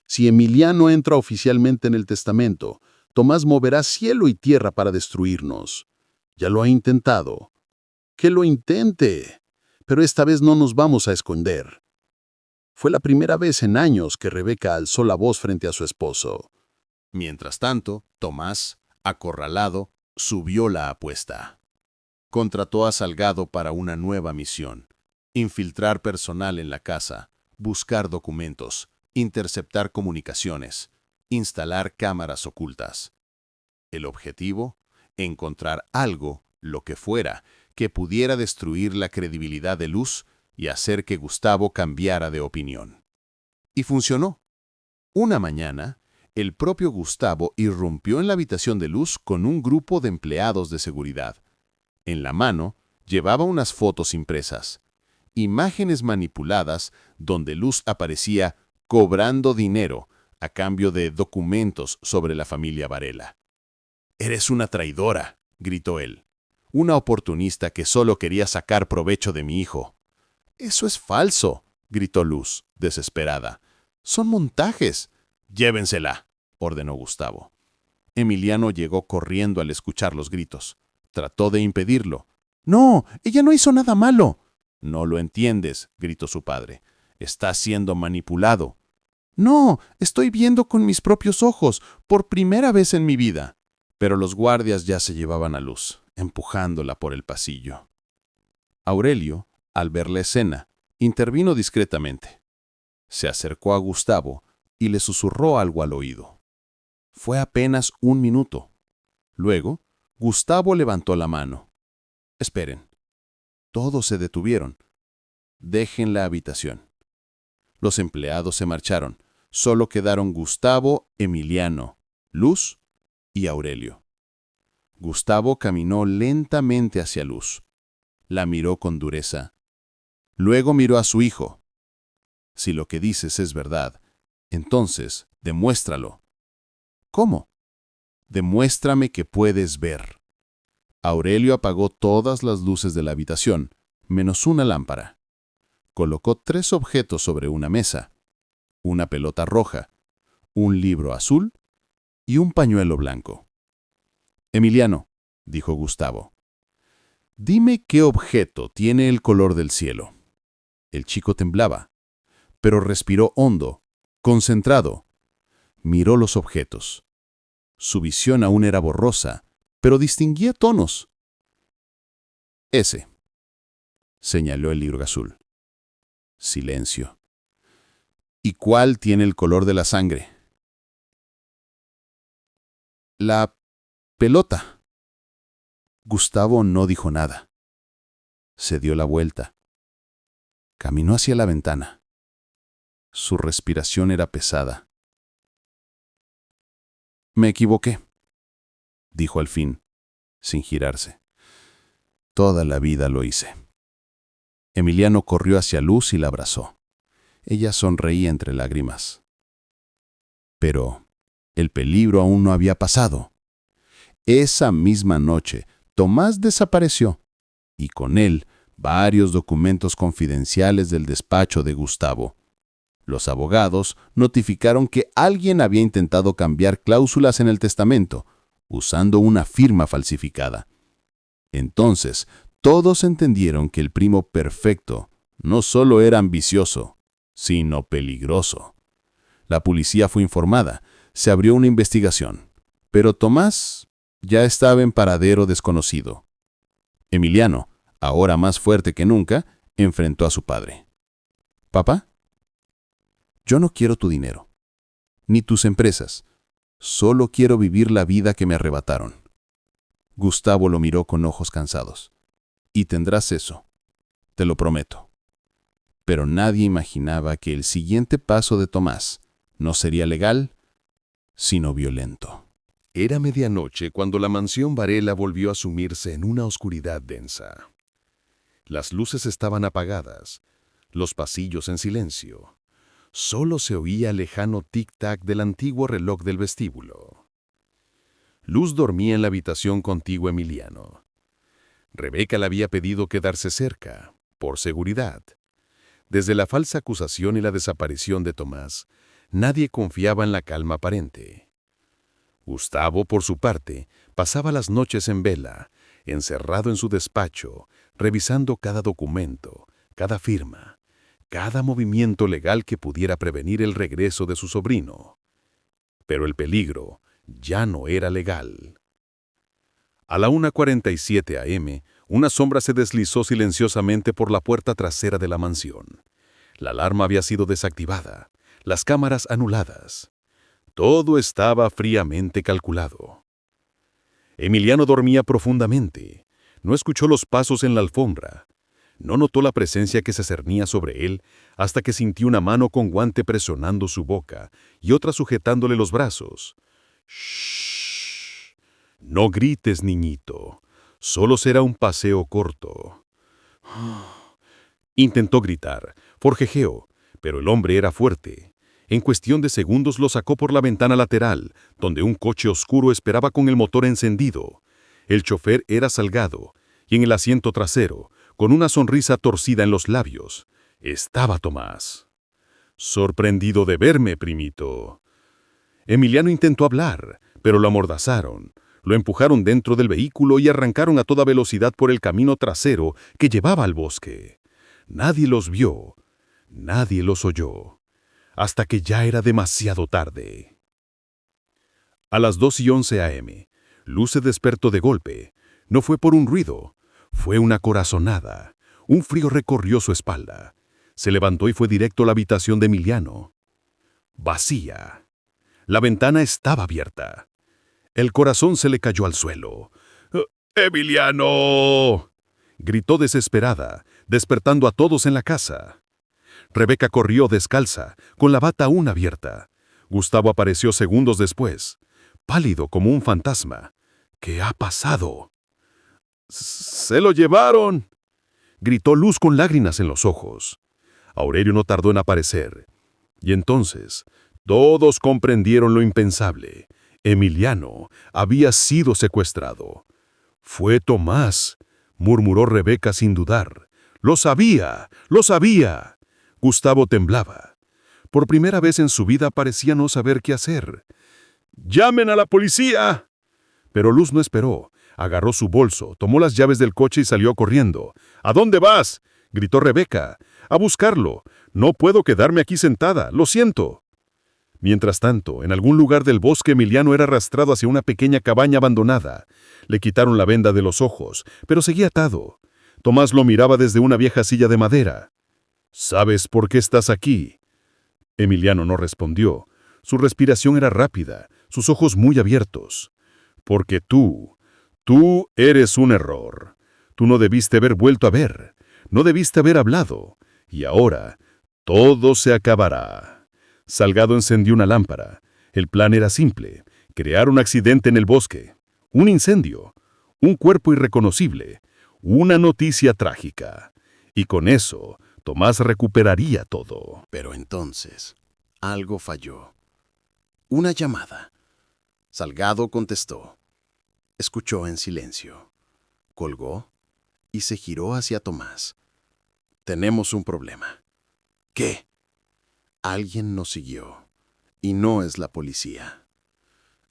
Si Emiliano entra oficialmente en el testamento, Tomás moverá cielo y tierra para destruirnos. Ya lo ha intentado. ¡Que lo intente! Pero esta vez no nos vamos a esconder. Fue la primera vez en años que Rebeca alzó la voz frente a su esposo. Mientras tanto, Tomás, acorralado, subió la apuesta. Contrató a Salgado para una nueva misión: infiltrar personal en la casa, buscar documentos, interceptar comunicaciones, instalar cámaras ocultas. El objetivo: encontrar algo, lo que fuera, que pudiera destruir la credibilidad de Luz y hacer que Gustavo cambiara de opinión. Y funcionó. Una mañana, el propio Gustavo irrumpió en la habitación de Luz con un grupo de empleados de seguridad. En la mano, llevaba unas fotos impresas, imágenes manipuladas donde Luz aparecía cobrando dinero a cambio de documentos sobre la familia Varela. «Eres una traidora», gritó él. «Una oportunista que solo quería sacar provecho de mi hijo». «Eso es falso», gritó Luz, desesperada. «Son montajes». «Llévensela», ordenó Gustavo. Emiliano llegó corriendo al escuchar los gritos. Trató de impedirlo. «No, ella no hizo nada malo». «No lo entiendes», gritó su padre. «Está siendo manipulado». «No, estoy viendo con mis propios ojos, por primera vez en mi vida». Pero los guardias ya se llevaban a Luz, empujándola por el pasillo. Aurelio, al ver la escena, intervino discretamente. Se acercó a Gustavo y le susurró algo al oído. Fue apenas 1 minuto. Luego, Gustavo levantó la mano. «Esperen». Todos se detuvieron. «Dejen la habitación». Los empleados se marcharon. Solo quedaron Gustavo, Emiliano, Luz y Aurelio. Gustavo caminó lentamente hacia Luz. La miró con dureza. Luego miró a su hijo. «Si lo que dices es verdad, entonces demuéstralo». «¿Cómo?» «Demuéstrame que puedes ver». Aurelio apagó todas las luces de la habitación, menos una lámpara. Colocó 3 objetos sobre una mesa: una pelota roja, un libro azul y un pañuelo blanco. «Emiliano», dijo Gustavo, «dime qué objeto tiene el color del cielo». El chico temblaba, pero respiró hondo, concentrado. Miró los objetos. Su visión aún era borrosa, pero distinguía tonos. «Ese», señaló el libro azul. Silencio. «¿Y cuál tiene el color de la sangre?» «La pelota». Gustavo no dijo nada. Se dio la vuelta. Caminó hacia la ventana. Su respiración era pesada. «Me equivoqué», dijo al fin, sin girarse. «Toda la vida lo hice». Emiliano corrió hacia Luz y la abrazó. Ella sonreía entre lágrimas. Pero el peligro aún no había pasado. Esa misma noche, Tomás desapareció, y con él varios documentos confidenciales del despacho de Gustavo. Los abogados notificaron que alguien había intentado cambiar cláusulas en el testamento, usando una firma falsificada. Entonces, todos entendieron que el primo perfecto no solo era ambicioso, sino peligroso. La policía fue informada, se abrió una investigación, pero Tomás ya estaba en paradero desconocido. Emiliano, ahora más fuerte que nunca, enfrentó a su padre. «Papá, yo no quiero tu dinero, ni tus empresas. Solo quiero vivir la vida que me arrebataron». Gustavo lo miró con ojos cansados. «Y tendrás eso, te lo prometo». Pero nadie imaginaba que el siguiente paso de Tomás no sería legal, sino violento. Era medianoche cuando la mansión Varela volvió a sumirse en una oscuridad densa. Las luces estaban apagadas, los pasillos en silencio. Solo se oía el lejano tic-tac del antiguo reloj del vestíbulo. Luz dormía en la habitación contigua a Emiliano. Rebeca le había pedido quedarse cerca, por seguridad. Desde la falsa acusación y la desaparición de Tomás, nadie confiaba en la calma aparente. Gustavo, por su parte, pasaba las noches en vela, encerrado en su despacho, revisando cada documento, cada firma, cada movimiento legal que pudiera prevenir el regreso de su sobrino. Pero el peligro ya no era legal. A la 1:47 a.m., una sombra se deslizó silenciosamente por la puerta trasera de la mansión. La alarma había sido desactivada, las cámaras anuladas. Todo estaba fríamente calculado. Emiliano dormía profundamente. No escuchó los pasos en la alfombra. No notó la presencia que se cernía sobre él hasta que sintió una mano con guante presionando su boca y otra sujetándole los brazos. «Shh. No grites, niñito. Solo será un paseo corto». Intentó gritar, forcejeó, pero el hombre era fuerte. En cuestión de segundos lo sacó por la ventana lateral, donde un coche oscuro esperaba con el motor encendido. El chofer era Salgado, y en el asiento trasero, con una sonrisa torcida en los labios, estaba Tomás. «Sorprendido de verme, primito». Emiliano intentó hablar, pero lo amordazaron. Lo empujaron dentro del vehículo y arrancaron a toda velocidad por el camino trasero que llevaba al bosque. Nadie los vio, nadie los oyó, hasta que ya era demasiado tarde. A las 2:11 a.m., Luz se despertó de golpe. No fue por un ruido, fue una corazonada. Un frío recorrió su espalda. Se levantó y fue directo a la habitación de Emiliano. Vacía. La ventana estaba abierta. El corazón se le cayó al suelo. «¡Emiliano!», gritó desesperada, despertando a todos en la casa. Rebeca corrió descalza, con la bata aún abierta. Gustavo apareció segundos después, pálido como un fantasma. «¿Qué ha pasado?». «¡Se lo llevaron!», gritó Luz con lágrimas en los ojos. Aurelio no tardó en aparecer. Y entonces, todos comprendieron lo impensable. Emiliano había sido secuestrado. «Fue Tomás», murmuró Rebeca sin dudar. «¡Lo sabía! ¡Lo sabía!». Gustavo temblaba. Por primera vez en su vida parecía no saber qué hacer. «¡Llamen a la policía!». Pero Luz no esperó. Agarró su bolso, tomó las llaves del coche y salió corriendo. «¿A dónde vas?», gritó Rebeca. «A buscarlo. No puedo quedarme aquí sentada. Lo siento». Mientras tanto, en algún lugar del bosque, Emiliano era arrastrado hacia una pequeña cabaña abandonada. Le quitaron la venda de los ojos, pero seguía atado. Tomás lo miraba desde una vieja silla de madera. «¿Sabes por qué estás aquí?». Emiliano no respondió. Su respiración era rápida, sus ojos muy abiertos. «Porque tú eres un error. Tú no debiste haber vuelto a ver. No debiste haber hablado. Y ahora, todo se acabará». Salgado encendió una lámpara. El plan era simple: crear un accidente en el bosque, un incendio, un cuerpo irreconocible, una noticia trágica. Y con eso, Tomás recuperaría todo. Pero entonces, algo falló. Una llamada. Salgado contestó. Escuchó en silencio. Colgó y se giró hacia Tomás. Tenemos un problema. ¿Qué? Alguien nos siguió. Y no es la policía.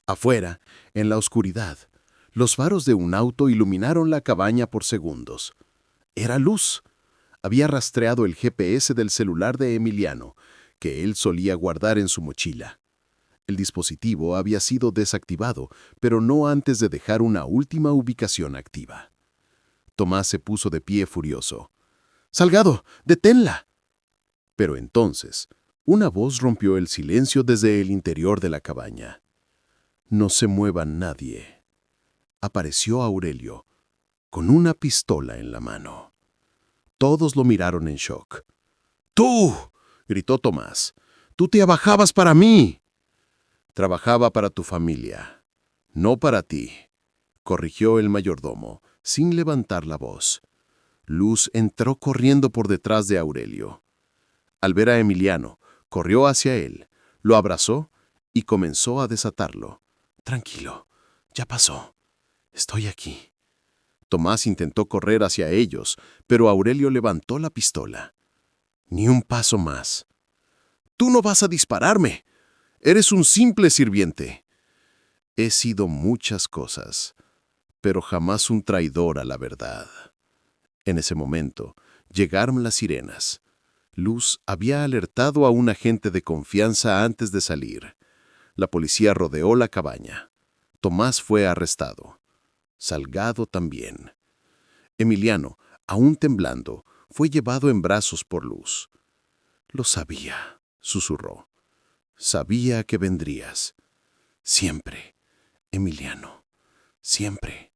Afuera, en la oscuridad, los faros de un auto iluminaron la cabaña por segundos. Era luz. Había rastreado el GPS del celular de Emiliano, que él solía guardar en su mochila. El dispositivo había sido desactivado, pero no antes de dejar una última ubicación activa. Tomás se puso de pie furioso. ¡Salgado! ¡Deténla! Pero entonces, una voz rompió el silencio desde el interior de la cabaña. No se mueva nadie. Apareció Aurelio, con una pistola en la mano. Todos lo miraron en shock. ¡Tú! Gritó Tomás. ¡Tú te abajabas para mí! Trabajaba para tu familia, no para ti, corrigió el mayordomo, sin levantar la voz. Luz entró corriendo por detrás de Aurelio. Al ver a Emiliano, corrió hacia él, lo abrazó y comenzó a desatarlo. Tranquilo, ya pasó. Estoy aquí. Tomás intentó correr hacia ellos, pero Aurelio levantó la pistola. Ni un paso más. ¡Tú no vas a dispararme! Eres un simple sirviente. He sido muchas cosas, pero jamás un traidor a la verdad. En ese momento, llegaron las sirenas. Luz había alertado a un agente de confianza antes de salir. La policía rodeó la cabaña. Tomás fue arrestado. Salgado también. Emiliano, aún temblando, fue llevado en brazos por Luz. Lo sabía, susurró. Sabía que vendrías. Siempre, Emiliano, siempre.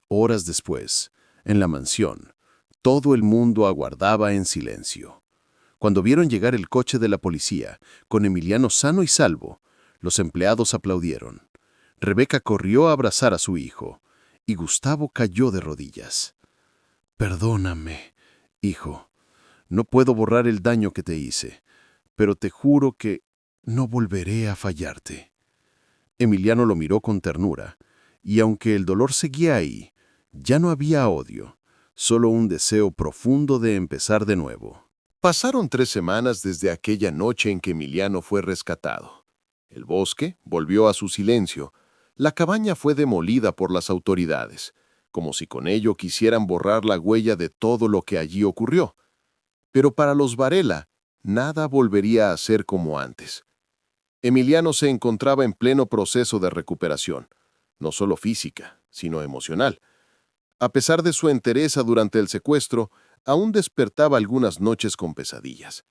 Horas después, en la mansión, todo el mundo aguardaba en silencio. Cuando vieron llegar el coche de la policía, con Emiliano sano y salvo, los empleados aplaudieron. Rebeca corrió a abrazar a su hijo, y Gustavo cayó de rodillas. Perdóname, hijo. No puedo borrar el daño que te hice, pero te juro que no volveré a fallarte. Emiliano lo miró con ternura, y aunque el dolor seguía ahí, ya no había odio, solo un deseo profundo de empezar de nuevo. Pasaron 3 semanas desde aquella noche en que Emiliano fue rescatado. El bosque volvió a su silencio. La cabaña fue demolida por las autoridades, como si con ello quisieran borrar la huella de todo lo que allí ocurrió. Pero para los Varela, nada volvería a ser como antes. Emiliano se encontraba en pleno proceso de recuperación, no solo física, sino emocional. A pesar de su entereza durante el secuestro, aún despertaba algunas noches con pesadillas.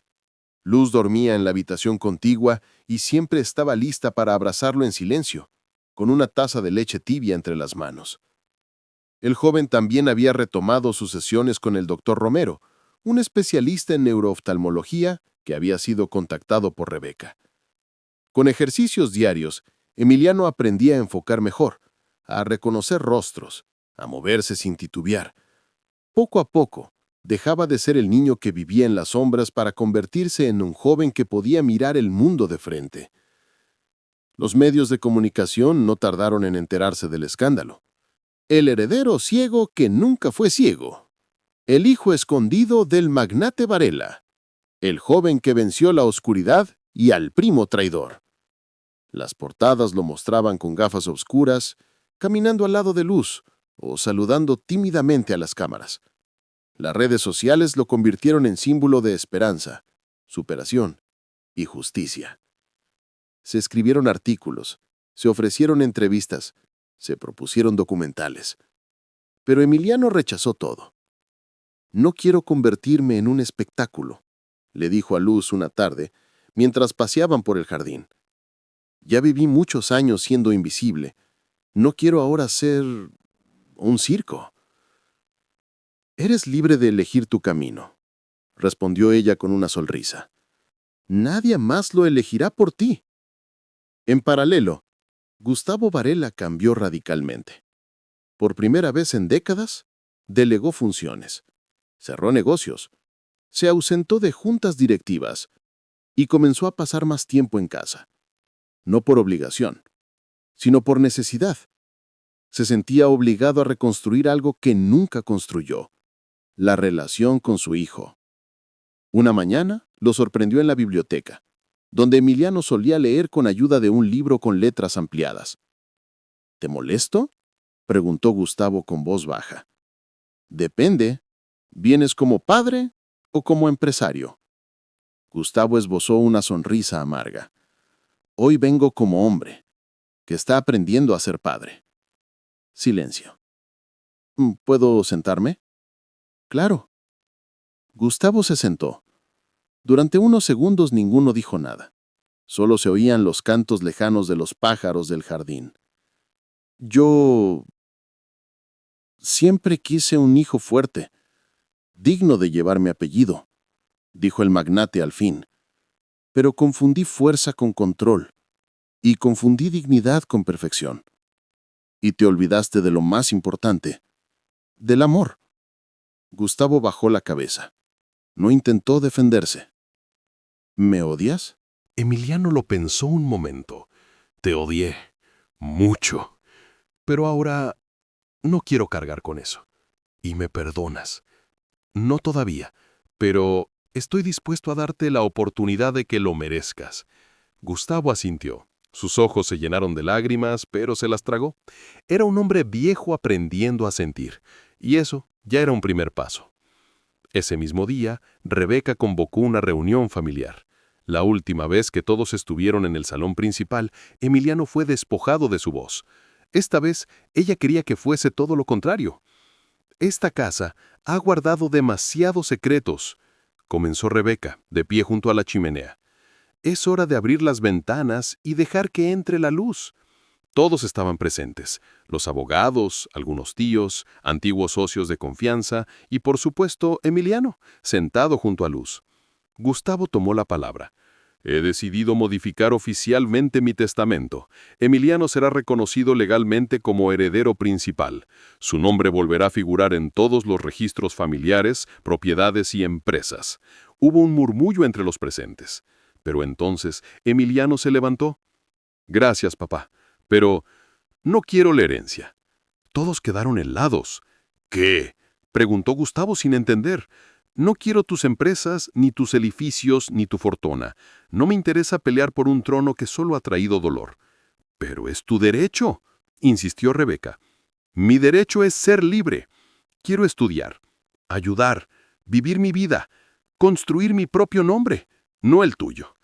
Luz dormía en la habitación contigua y siempre estaba lista para abrazarlo en silencio, con una taza de leche tibia entre las manos. El joven también había retomado sus sesiones con el doctor Romero, un especialista en neurooftalmología que había sido contactado por Rebeca. Con ejercicios diarios, Emiliano aprendía a enfocar mejor, a reconocer rostros, a moverse sin titubear. Poco a poco, dejaba de ser el niño que vivía en las sombras para convertirse en un joven que podía mirar el mundo de frente. Los medios de comunicación no tardaron en enterarse del escándalo. El heredero ciego que nunca fue ciego. El hijo escondido del magnate Varela. El joven que venció la oscuridad y al primo traidor. Las portadas lo mostraban con gafas oscuras, caminando al lado de Luz o saludando tímidamente a las cámaras. Las redes sociales lo convirtieron en símbolo de esperanza, superación y justicia. Se escribieron artículos, se ofrecieron entrevistas, se propusieron documentales. Pero Emiliano rechazó todo. «No quiero convertirme en un espectáculo», le dijo a Luz una tarde, mientras paseaban por el jardín. «Ya viví muchos años siendo invisible. No quiero ahora ser un circo». «Eres libre de elegir tu camino», respondió ella con una sonrisa. «Nadie más lo elegirá por ti». En paralelo, Gustavo Varela cambió radicalmente. Por primera vez en décadas, delegó funciones. cerró negocios, se ausentó de juntas directivas y comenzó a pasar más tiempo en casa. No por obligación, sino por necesidad. Se sentía obligado a reconstruir algo que nunca construyó, la relación con su hijo. Una mañana lo sorprendió en la biblioteca, donde Emiliano solía leer con ayuda de un libro con letras ampliadas. ¿Te molesto?, preguntó Gustavo con voz baja. Depende. ¿Vienes como padre o como empresario? Gustavo esbozó una sonrisa amarga. Hoy vengo como hombre, que está aprendiendo a ser padre. Silencio. ¿Puedo sentarme? Claro. Gustavo se sentó. Durante unos segundos ninguno dijo nada. Solo se oían los cantos lejanos de los pájaros del jardín. Yo siempre quise un hijo fuerte, digno de llevar mi apellido, dijo el magnate al fin. Pero confundí fuerza con control y confundí dignidad con perfección. Y te olvidaste de lo más importante, del amor. Gustavo bajó la cabeza. No intentó defenderse. ¿Me odias? Emiliano lo pensó un momento. Te odié. Mucho. Pero ahora no quiero cargar con eso. Y me perdonas. No todavía, pero estoy dispuesto a darte la oportunidad de que lo merezcas. Gustavo asintió. Sus ojos se llenaron de lágrimas, pero se las tragó. Era un hombre viejo aprendiendo a sentir, y eso ya era un primer paso. Ese mismo día, Rebeca convocó una reunión familiar. La última vez que todos estuvieron en el salón principal, Emiliano fue despojado de su voz. Esta vez, ella quería que fuese todo lo contrario. Esta casa ha guardado demasiados secretos, comenzó Rebeca, de pie junto a la chimenea. Es hora de abrir las ventanas y dejar que entre la luz. Todos estaban presentes, los abogados, algunos tíos, antiguos socios de confianza y, por supuesto, Emiliano, sentado junto a Luz. Gustavo tomó la palabra. He decidido modificar oficialmente mi testamento. Emiliano será reconocido legalmente como heredero principal. Su nombre volverá a figurar en todos los registros familiares, propiedades y empresas. Hubo un murmullo entre los presentes. Pero entonces Emiliano se levantó. Gracias, papá, pero no quiero la herencia. Todos quedaron helados. ¿Qué?, preguntó Gustavo sin entender. No quiero tus empresas, ni tus edificios, ni tu fortuna. No me interesa pelear por un trono que solo ha traído dolor. Pero es tu derecho, insistió Rebeca. Mi derecho es ser libre. Quiero estudiar, ayudar, vivir mi vida, construir mi propio nombre, no el tuyo.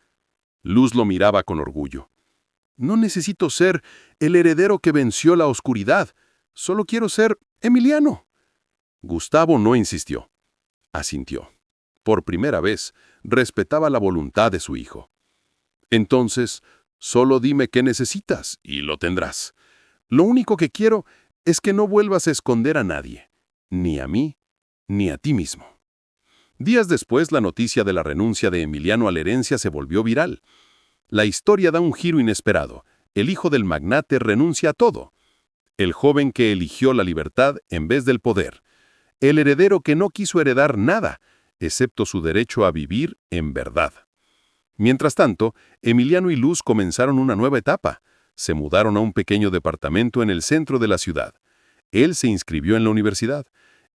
Luz lo miraba con orgullo. No necesito ser el heredero que venció la oscuridad. Solo quiero ser Emiliano. Gustavo no insistió. Asintió. Por primera vez, respetaba la voluntad de su hijo. Entonces, solo dime qué necesitas y lo tendrás. Lo único que quiero es que no vuelvas a esconder a nadie, ni a mí, ni a ti mismo. Días después, la noticia de la renuncia de Emiliano a la herencia se volvió viral. La historia da un giro inesperado. El hijo del magnate renuncia a todo. El joven que eligió la libertad en vez del poder. El heredero que no quiso heredar nada, excepto su derecho a vivir en verdad. Mientras tanto, Emiliano y Luz comenzaron una nueva etapa. Se mudaron a un pequeño departamento en el centro de la ciudad. Él se inscribió en la universidad.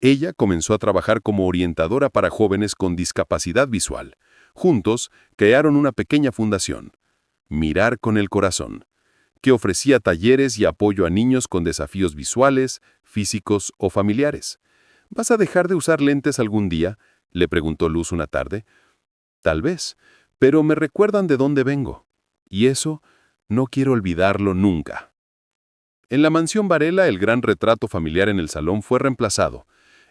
Ella comenzó a trabajar como orientadora para jóvenes con discapacidad visual. Juntos, crearon una pequeña fundación, Mirar con el Corazón, que ofrecía talleres y apoyo a niños con desafíos visuales, físicos o familiares. ¿Vas a dejar de usar lentes algún día?, le preguntó Luz una tarde. Tal vez, pero me recuerdan de dónde vengo. Y eso no quiero olvidarlo nunca. En la mansión Varela, el gran retrato familiar en el salón fue reemplazado.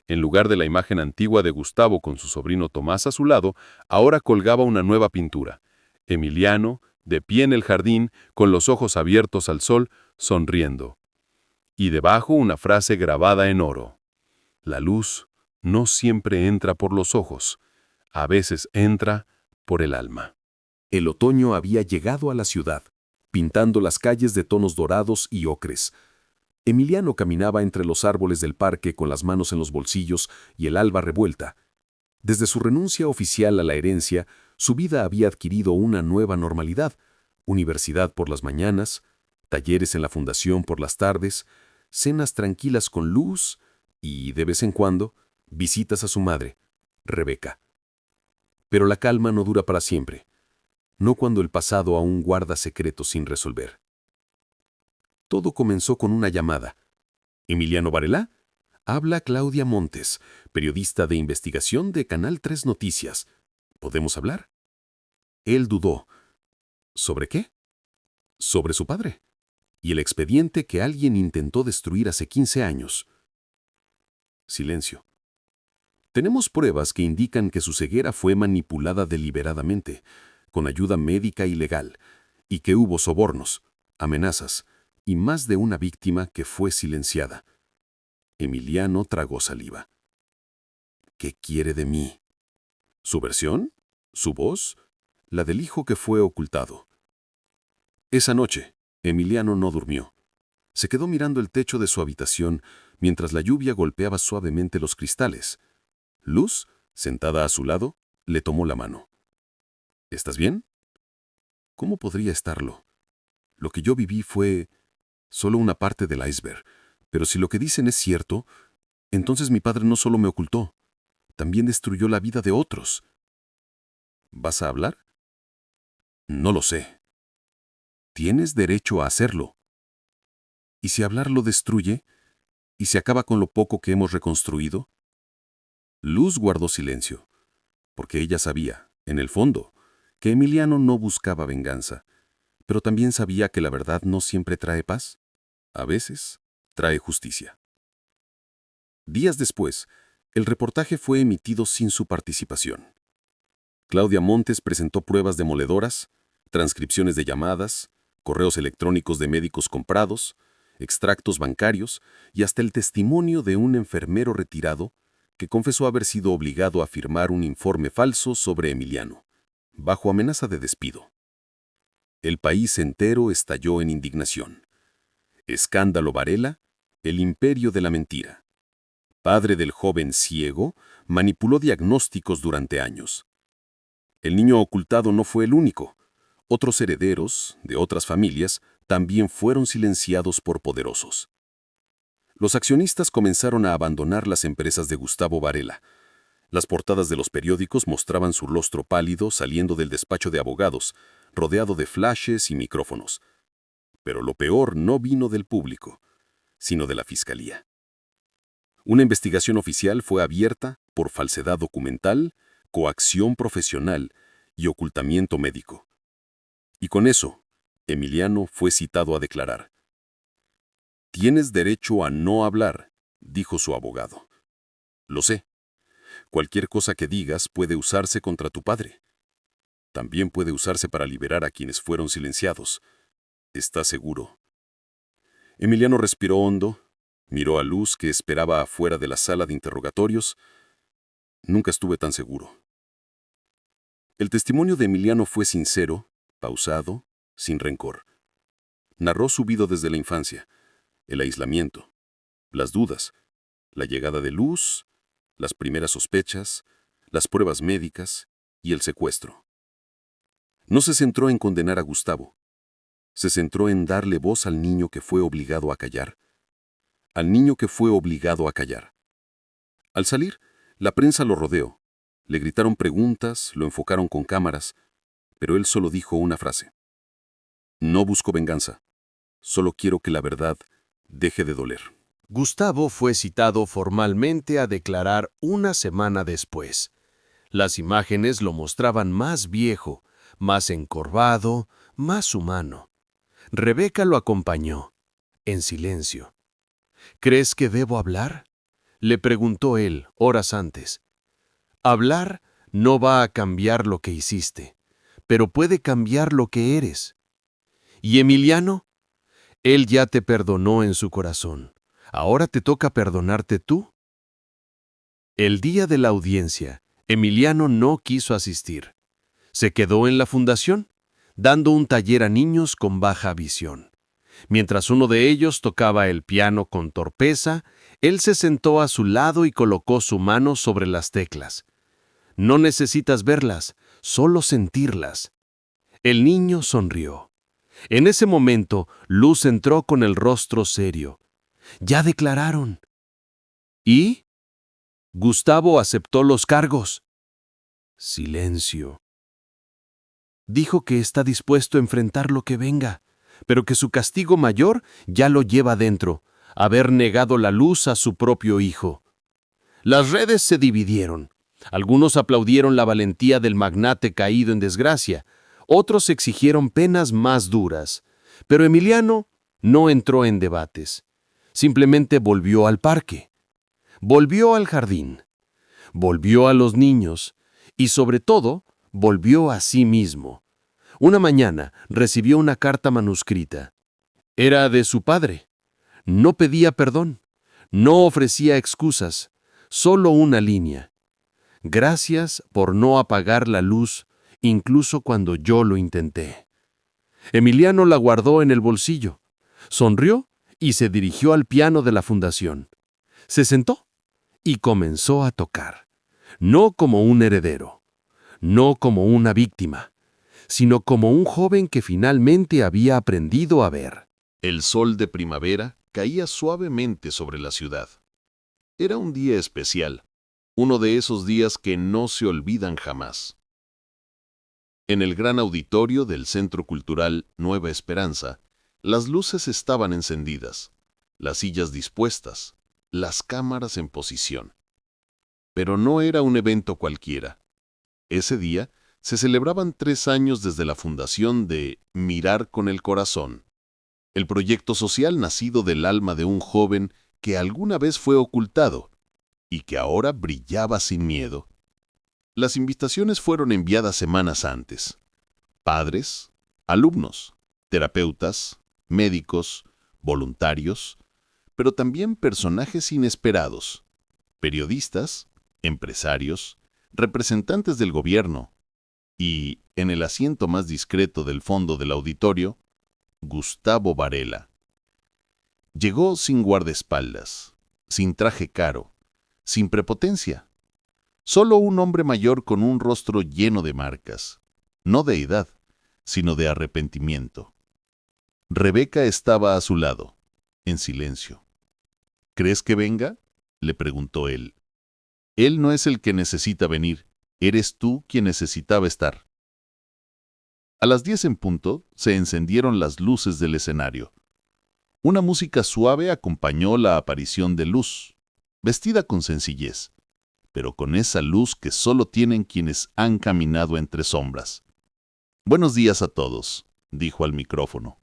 En lugar de la imagen antigua de Gustavo con su sobrino Tomás a su lado, ahora colgaba una nueva pintura. Emiliano, de pie en el jardín, con los ojos abiertos al sol, sonriendo. Y debajo una frase grabada en oro. La luz no siempre entra por los ojos, a veces entra por el alma. El otoño había llegado a la ciudad, pintando las calles de tonos dorados y ocres. Emiliano caminaba entre los árboles del parque con las manos en los bolsillos y el alba revuelta. Desde su renuncia oficial a la herencia, su vida había adquirido una nueva normalidad: universidad por las mañanas, talleres en la fundación por las tardes, cenas tranquilas con Luz y, de vez en cuando, visitas a su madre, Rebeca. Pero la calma no dura para siempre, no cuando el pasado aún guarda secretos sin resolver. Todo comenzó con una llamada. ¿Emiliano Varela? Habla Claudia Montes, periodista de investigación de Canal 3 Noticias. ¿Podemos hablar? Él dudó. ¿Sobre qué? Sobre su padre y el expediente que alguien intentó destruir hace 15 años. Silencio. Tenemos pruebas que indican que su ceguera fue manipulada deliberadamente, con ayuda médica y legal, y que hubo sobornos, amenazas y más de una víctima que fue silenciada. Emiliano tragó saliva. ¿Qué quiere de mí? ¿Su versión? ¿Su voz? La del hijo que fue ocultado. Esa noche, Emiliano no durmió. Se quedó mirando el techo de su habitación mientras la lluvia golpeaba suavemente los cristales. Luz, sentada a su lado, le tomó la mano. ¿Estás bien? ¿Cómo podría estarlo? Lo que yo viví fue solo una parte del iceberg, pero si lo que dicen es cierto, entonces mi padre no solo me ocultó, también destruyó la vida de otros. ¿Vas a hablar? No lo sé. Tienes derecho a hacerlo. ¿Y si hablar lo destruye? ¿Y se acaba con lo poco que hemos reconstruido? Luz guardó silencio, porque ella sabía, en el fondo, que Emiliano no buscaba venganza, pero también sabía que la verdad no siempre trae paz. A veces, trae justicia. Días después, el reportaje fue emitido sin su participación. Claudia Montes presentó pruebas demoledoras, transcripciones de llamadas, correos electrónicos de médicos comprados, extractos bancarios y hasta el testimonio de un enfermero retirado que confesó haber sido obligado a firmar un informe falso sobre Emiliano, bajo amenaza de despido. El país entero estalló en indignación. Escándalo Varela, el imperio de la mentira. Padre del joven ciego, manipuló diagnósticos durante años. El niño ocultado no fue el único. Otros herederos, de otras familias, también fueron silenciados por poderosos. Los accionistas comenzaron a abandonar las empresas de Gustavo Varela. Las portadas de los periódicos mostraban su rostro pálido saliendo del despacho de abogados, rodeado de flashes y micrófonos. Pero lo peor no vino del público, sino de la fiscalía. Una investigación oficial fue abierta por falsedad documental, coacción profesional y ocultamiento médico. Y con eso, Emiliano fue citado a declarar. «Tienes derecho a no hablar», dijo su abogado. «Lo sé. Cualquier cosa que digas puede usarse contra tu padre. También puede usarse para liberar a quienes fueron silenciados. ¿Estás seguro?» Emiliano respiró hondo, miró a Luz que esperaba afuera de la sala de interrogatorios. Nunca estuve tan seguro. El testimonio de Emiliano fue sincero, pausado, sin rencor. Narró su vida desde la infancia, el aislamiento, las dudas, la llegada de Luz, las primeras sospechas, las pruebas médicas y el secuestro. No se centró en condenar a Gustavo. Se centró en darle voz al niño que fue obligado a callar. Al niño que fue obligado a callar. Al salir, la prensa lo rodeó. Le gritaron preguntas, lo enfocaron con cámaras, pero él solo dijo una frase. «No busco venganza. Solo quiero que la verdad deje de doler». Gustavo fue citado formalmente a declarar una semana después. Las imágenes lo mostraban más viejo, más encorvado, más humano. Rebeca lo acompañó, en silencio. «¿Crees que debo hablar?», le preguntó él horas antes. «Hablar no va a cambiar lo que hiciste, pero puede cambiar lo que eres. ¿Y Emiliano? Él ya te perdonó en su corazón. ¿Ahora te toca perdonarte tú?». El día de la audiencia, Emiliano no quiso asistir. Se quedó en la fundación, dando un taller a niños con baja visión. Mientras uno de ellos tocaba el piano con torpeza, él se sentó a su lado y colocó su mano sobre las teclas. No necesitas verlas, solo sentirlas. El niño sonrió. En ese momento, Luz entró con el rostro serio. Ya declararon. ¿Y? Gustavo aceptó los cargos. Silencio. Dijo que está dispuesto a enfrentar lo que venga, pero que su castigo mayor ya lo lleva dentro, haber negado la luz a su propio hijo. Las redes se dividieron. Algunos aplaudieron la valentía del magnate caído en desgracia, otros exigieron penas más duras, pero Emiliano no entró en debates. Simplemente volvió al parque, volvió al jardín, volvió a los niños y, sobre todo, volvió a sí mismo. Una mañana recibió una carta manuscrita. Era de su padre. No pedía perdón, no ofrecía excusas, solo una línea. Gracias por no apagar la luz, incluso cuando yo lo intenté. Emiliano la guardó en el bolsillo, sonrió y se dirigió al piano de la fundación. Se sentó y comenzó a tocar, no como un heredero, no como una víctima, sino como un joven que finalmente había aprendido a ver. El sol de primavera caía suavemente sobre la ciudad. Era un día especial, uno de esos días que no se olvidan jamás. En el gran auditorio del Centro Cultural Nueva Esperanza, las luces estaban encendidas, las sillas dispuestas, las cámaras en posición. Pero no era un evento cualquiera. Ese día se celebraban 3 años desde la fundación de Mirar con el Corazón, el proyecto social nacido del alma de un joven que alguna vez fue ocultado y que ahora brillaba sin miedo. Las invitaciones fueron enviadas semanas antes. Padres, alumnos, terapeutas, médicos, voluntarios, pero también personajes inesperados, periodistas, empresarios, representantes del gobierno y, en el asiento más discreto del fondo del auditorio, Gustavo Varela. Llegó sin guardaespaldas, sin traje caro, sin prepotencia. Solo un hombre mayor con un rostro lleno de marcas, no de edad, sino de arrepentimiento. Rebeca estaba a su lado, en silencio. ¿Crees que venga?, le preguntó él. Él no es el que necesita venir, eres tú quien necesitaba estar. A las 10 en punto se encendieron las luces del escenario. Una música suave acompañó la aparición de Luz, vestida con sencillez, pero con esa luz que solo tienen quienes han caminado entre sombras. Buenos días a todos, dijo al micrófono.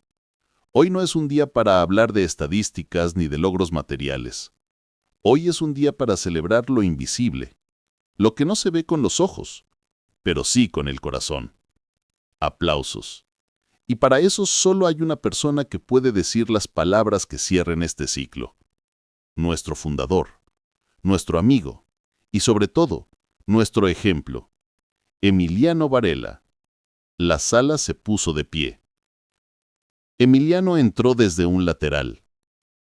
Hoy no es un día para hablar de estadísticas ni de logros materiales. Hoy es un día para celebrar lo invisible, lo que no se ve con los ojos, pero sí con el corazón. Aplausos. Y para eso solo hay una persona que puede decir las palabras que cierren este ciclo. Nuestro fundador, nuestro amigo y sobre todo, nuestro ejemplo, Emiliano Varela. La sala se puso de pie. Emiliano entró desde un lateral,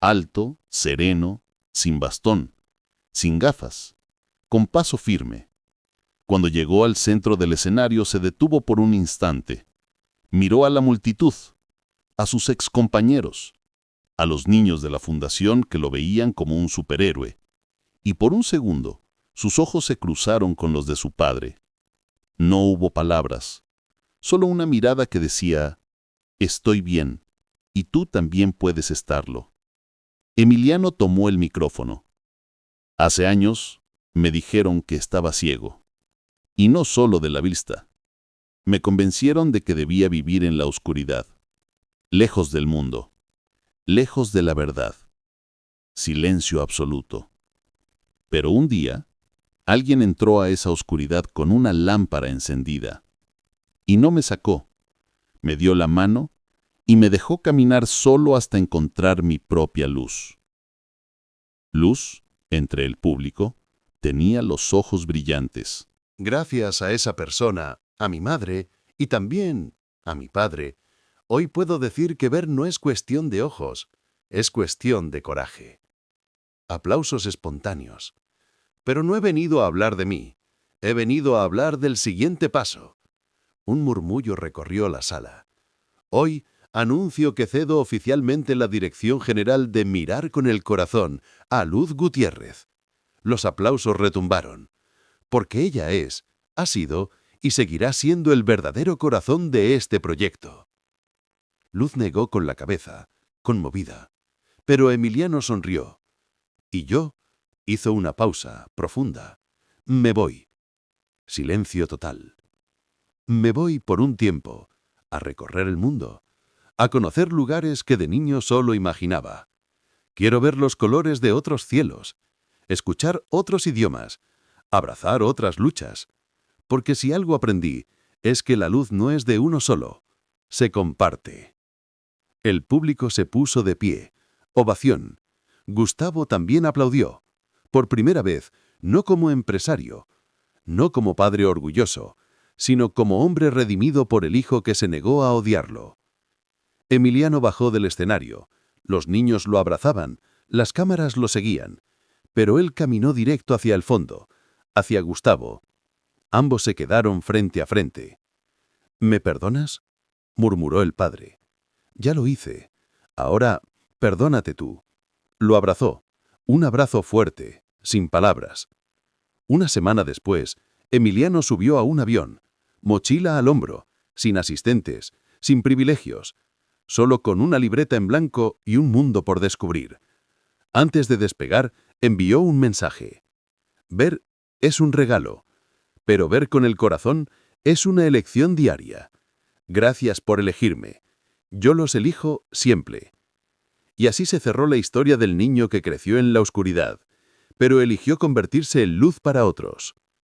alto, sereno, sin bastón, sin gafas, con paso firme. Cuando llegó al centro del escenario se detuvo por un instante. Miró a la multitud, a sus excompañeros, a los niños de la fundación que lo veían como un superhéroe, y por un segundo sus ojos se cruzaron con los de su padre. No hubo palabras, solo una mirada que decía, «Estoy bien, y tú también puedes estarlo». Emiliano tomó el micrófono. Hace años me dijeron que estaba ciego, y no solo de la vista. Me convencieron de que debía vivir en la oscuridad, lejos del mundo, lejos de la verdad. Silencio absoluto. Pero un día, alguien entró a esa oscuridad con una lámpara encendida. Y no me sacó. Me dio la mano y me dejó caminar solo hasta encontrar mi propia luz. Luz, entre el público, tenía los ojos brillantes. Gracias a esa persona, a mi madre y también a mi padre, Hoy puedo decir que ver no es cuestión de ojos, es cuestión de coraje. Aplausos espontáneos. Pero no he venido a hablar de mí, he venido a hablar del siguiente paso. Un murmullo recorrió la sala. Hoy anuncio que cedo oficialmente la dirección general de Mirar con el Corazón a Luz Gutiérrez. Los aplausos retumbaron, porque ella es, ha sido y seguirá siendo el verdadero corazón de este proyecto. Luz negó con la cabeza, conmovida, pero Emiliano sonrió. Y yo hizo una pausa profunda. Me voy. Silencio total. Me voy por un tiempo, a recorrer el mundo, a conocer lugares que de niño solo imaginaba. Quiero ver los colores de otros cielos, escuchar otros idiomas, abrazar otras luchas, porque si algo aprendí es que la luz no es de uno solo, se comparte. El público se puso de pie. Ovación. Gustavo también aplaudió. Por primera vez, no como empresario, no como padre orgulloso, sino como hombre redimido por el hijo que se negó a odiarlo. Emiliano bajó del escenario. Los niños lo abrazaban, las cámaras lo seguían, pero él caminó directo hacia el fondo, hacia Gustavo. Ambos se quedaron frente a frente. ¿Me perdonas?, murmuró el padre. Ya lo hice. Ahora, perdónate tú. Lo abrazó. Un abrazo fuerte, sin palabras. Una semana después, Emiliano subió a un avión, mochila al hombro, sin asistentes, sin privilegios, solo con una libreta en blanco y un mundo por descubrir. Antes de despegar, envió un mensaje. Ver es un regalo, pero ver con el corazón es una elección diaria. Gracias por elegirme. Yo los elijo siempre. Y así se cerró la historia del niño que creció en la oscuridad, pero eligió convertirse en luz para otros.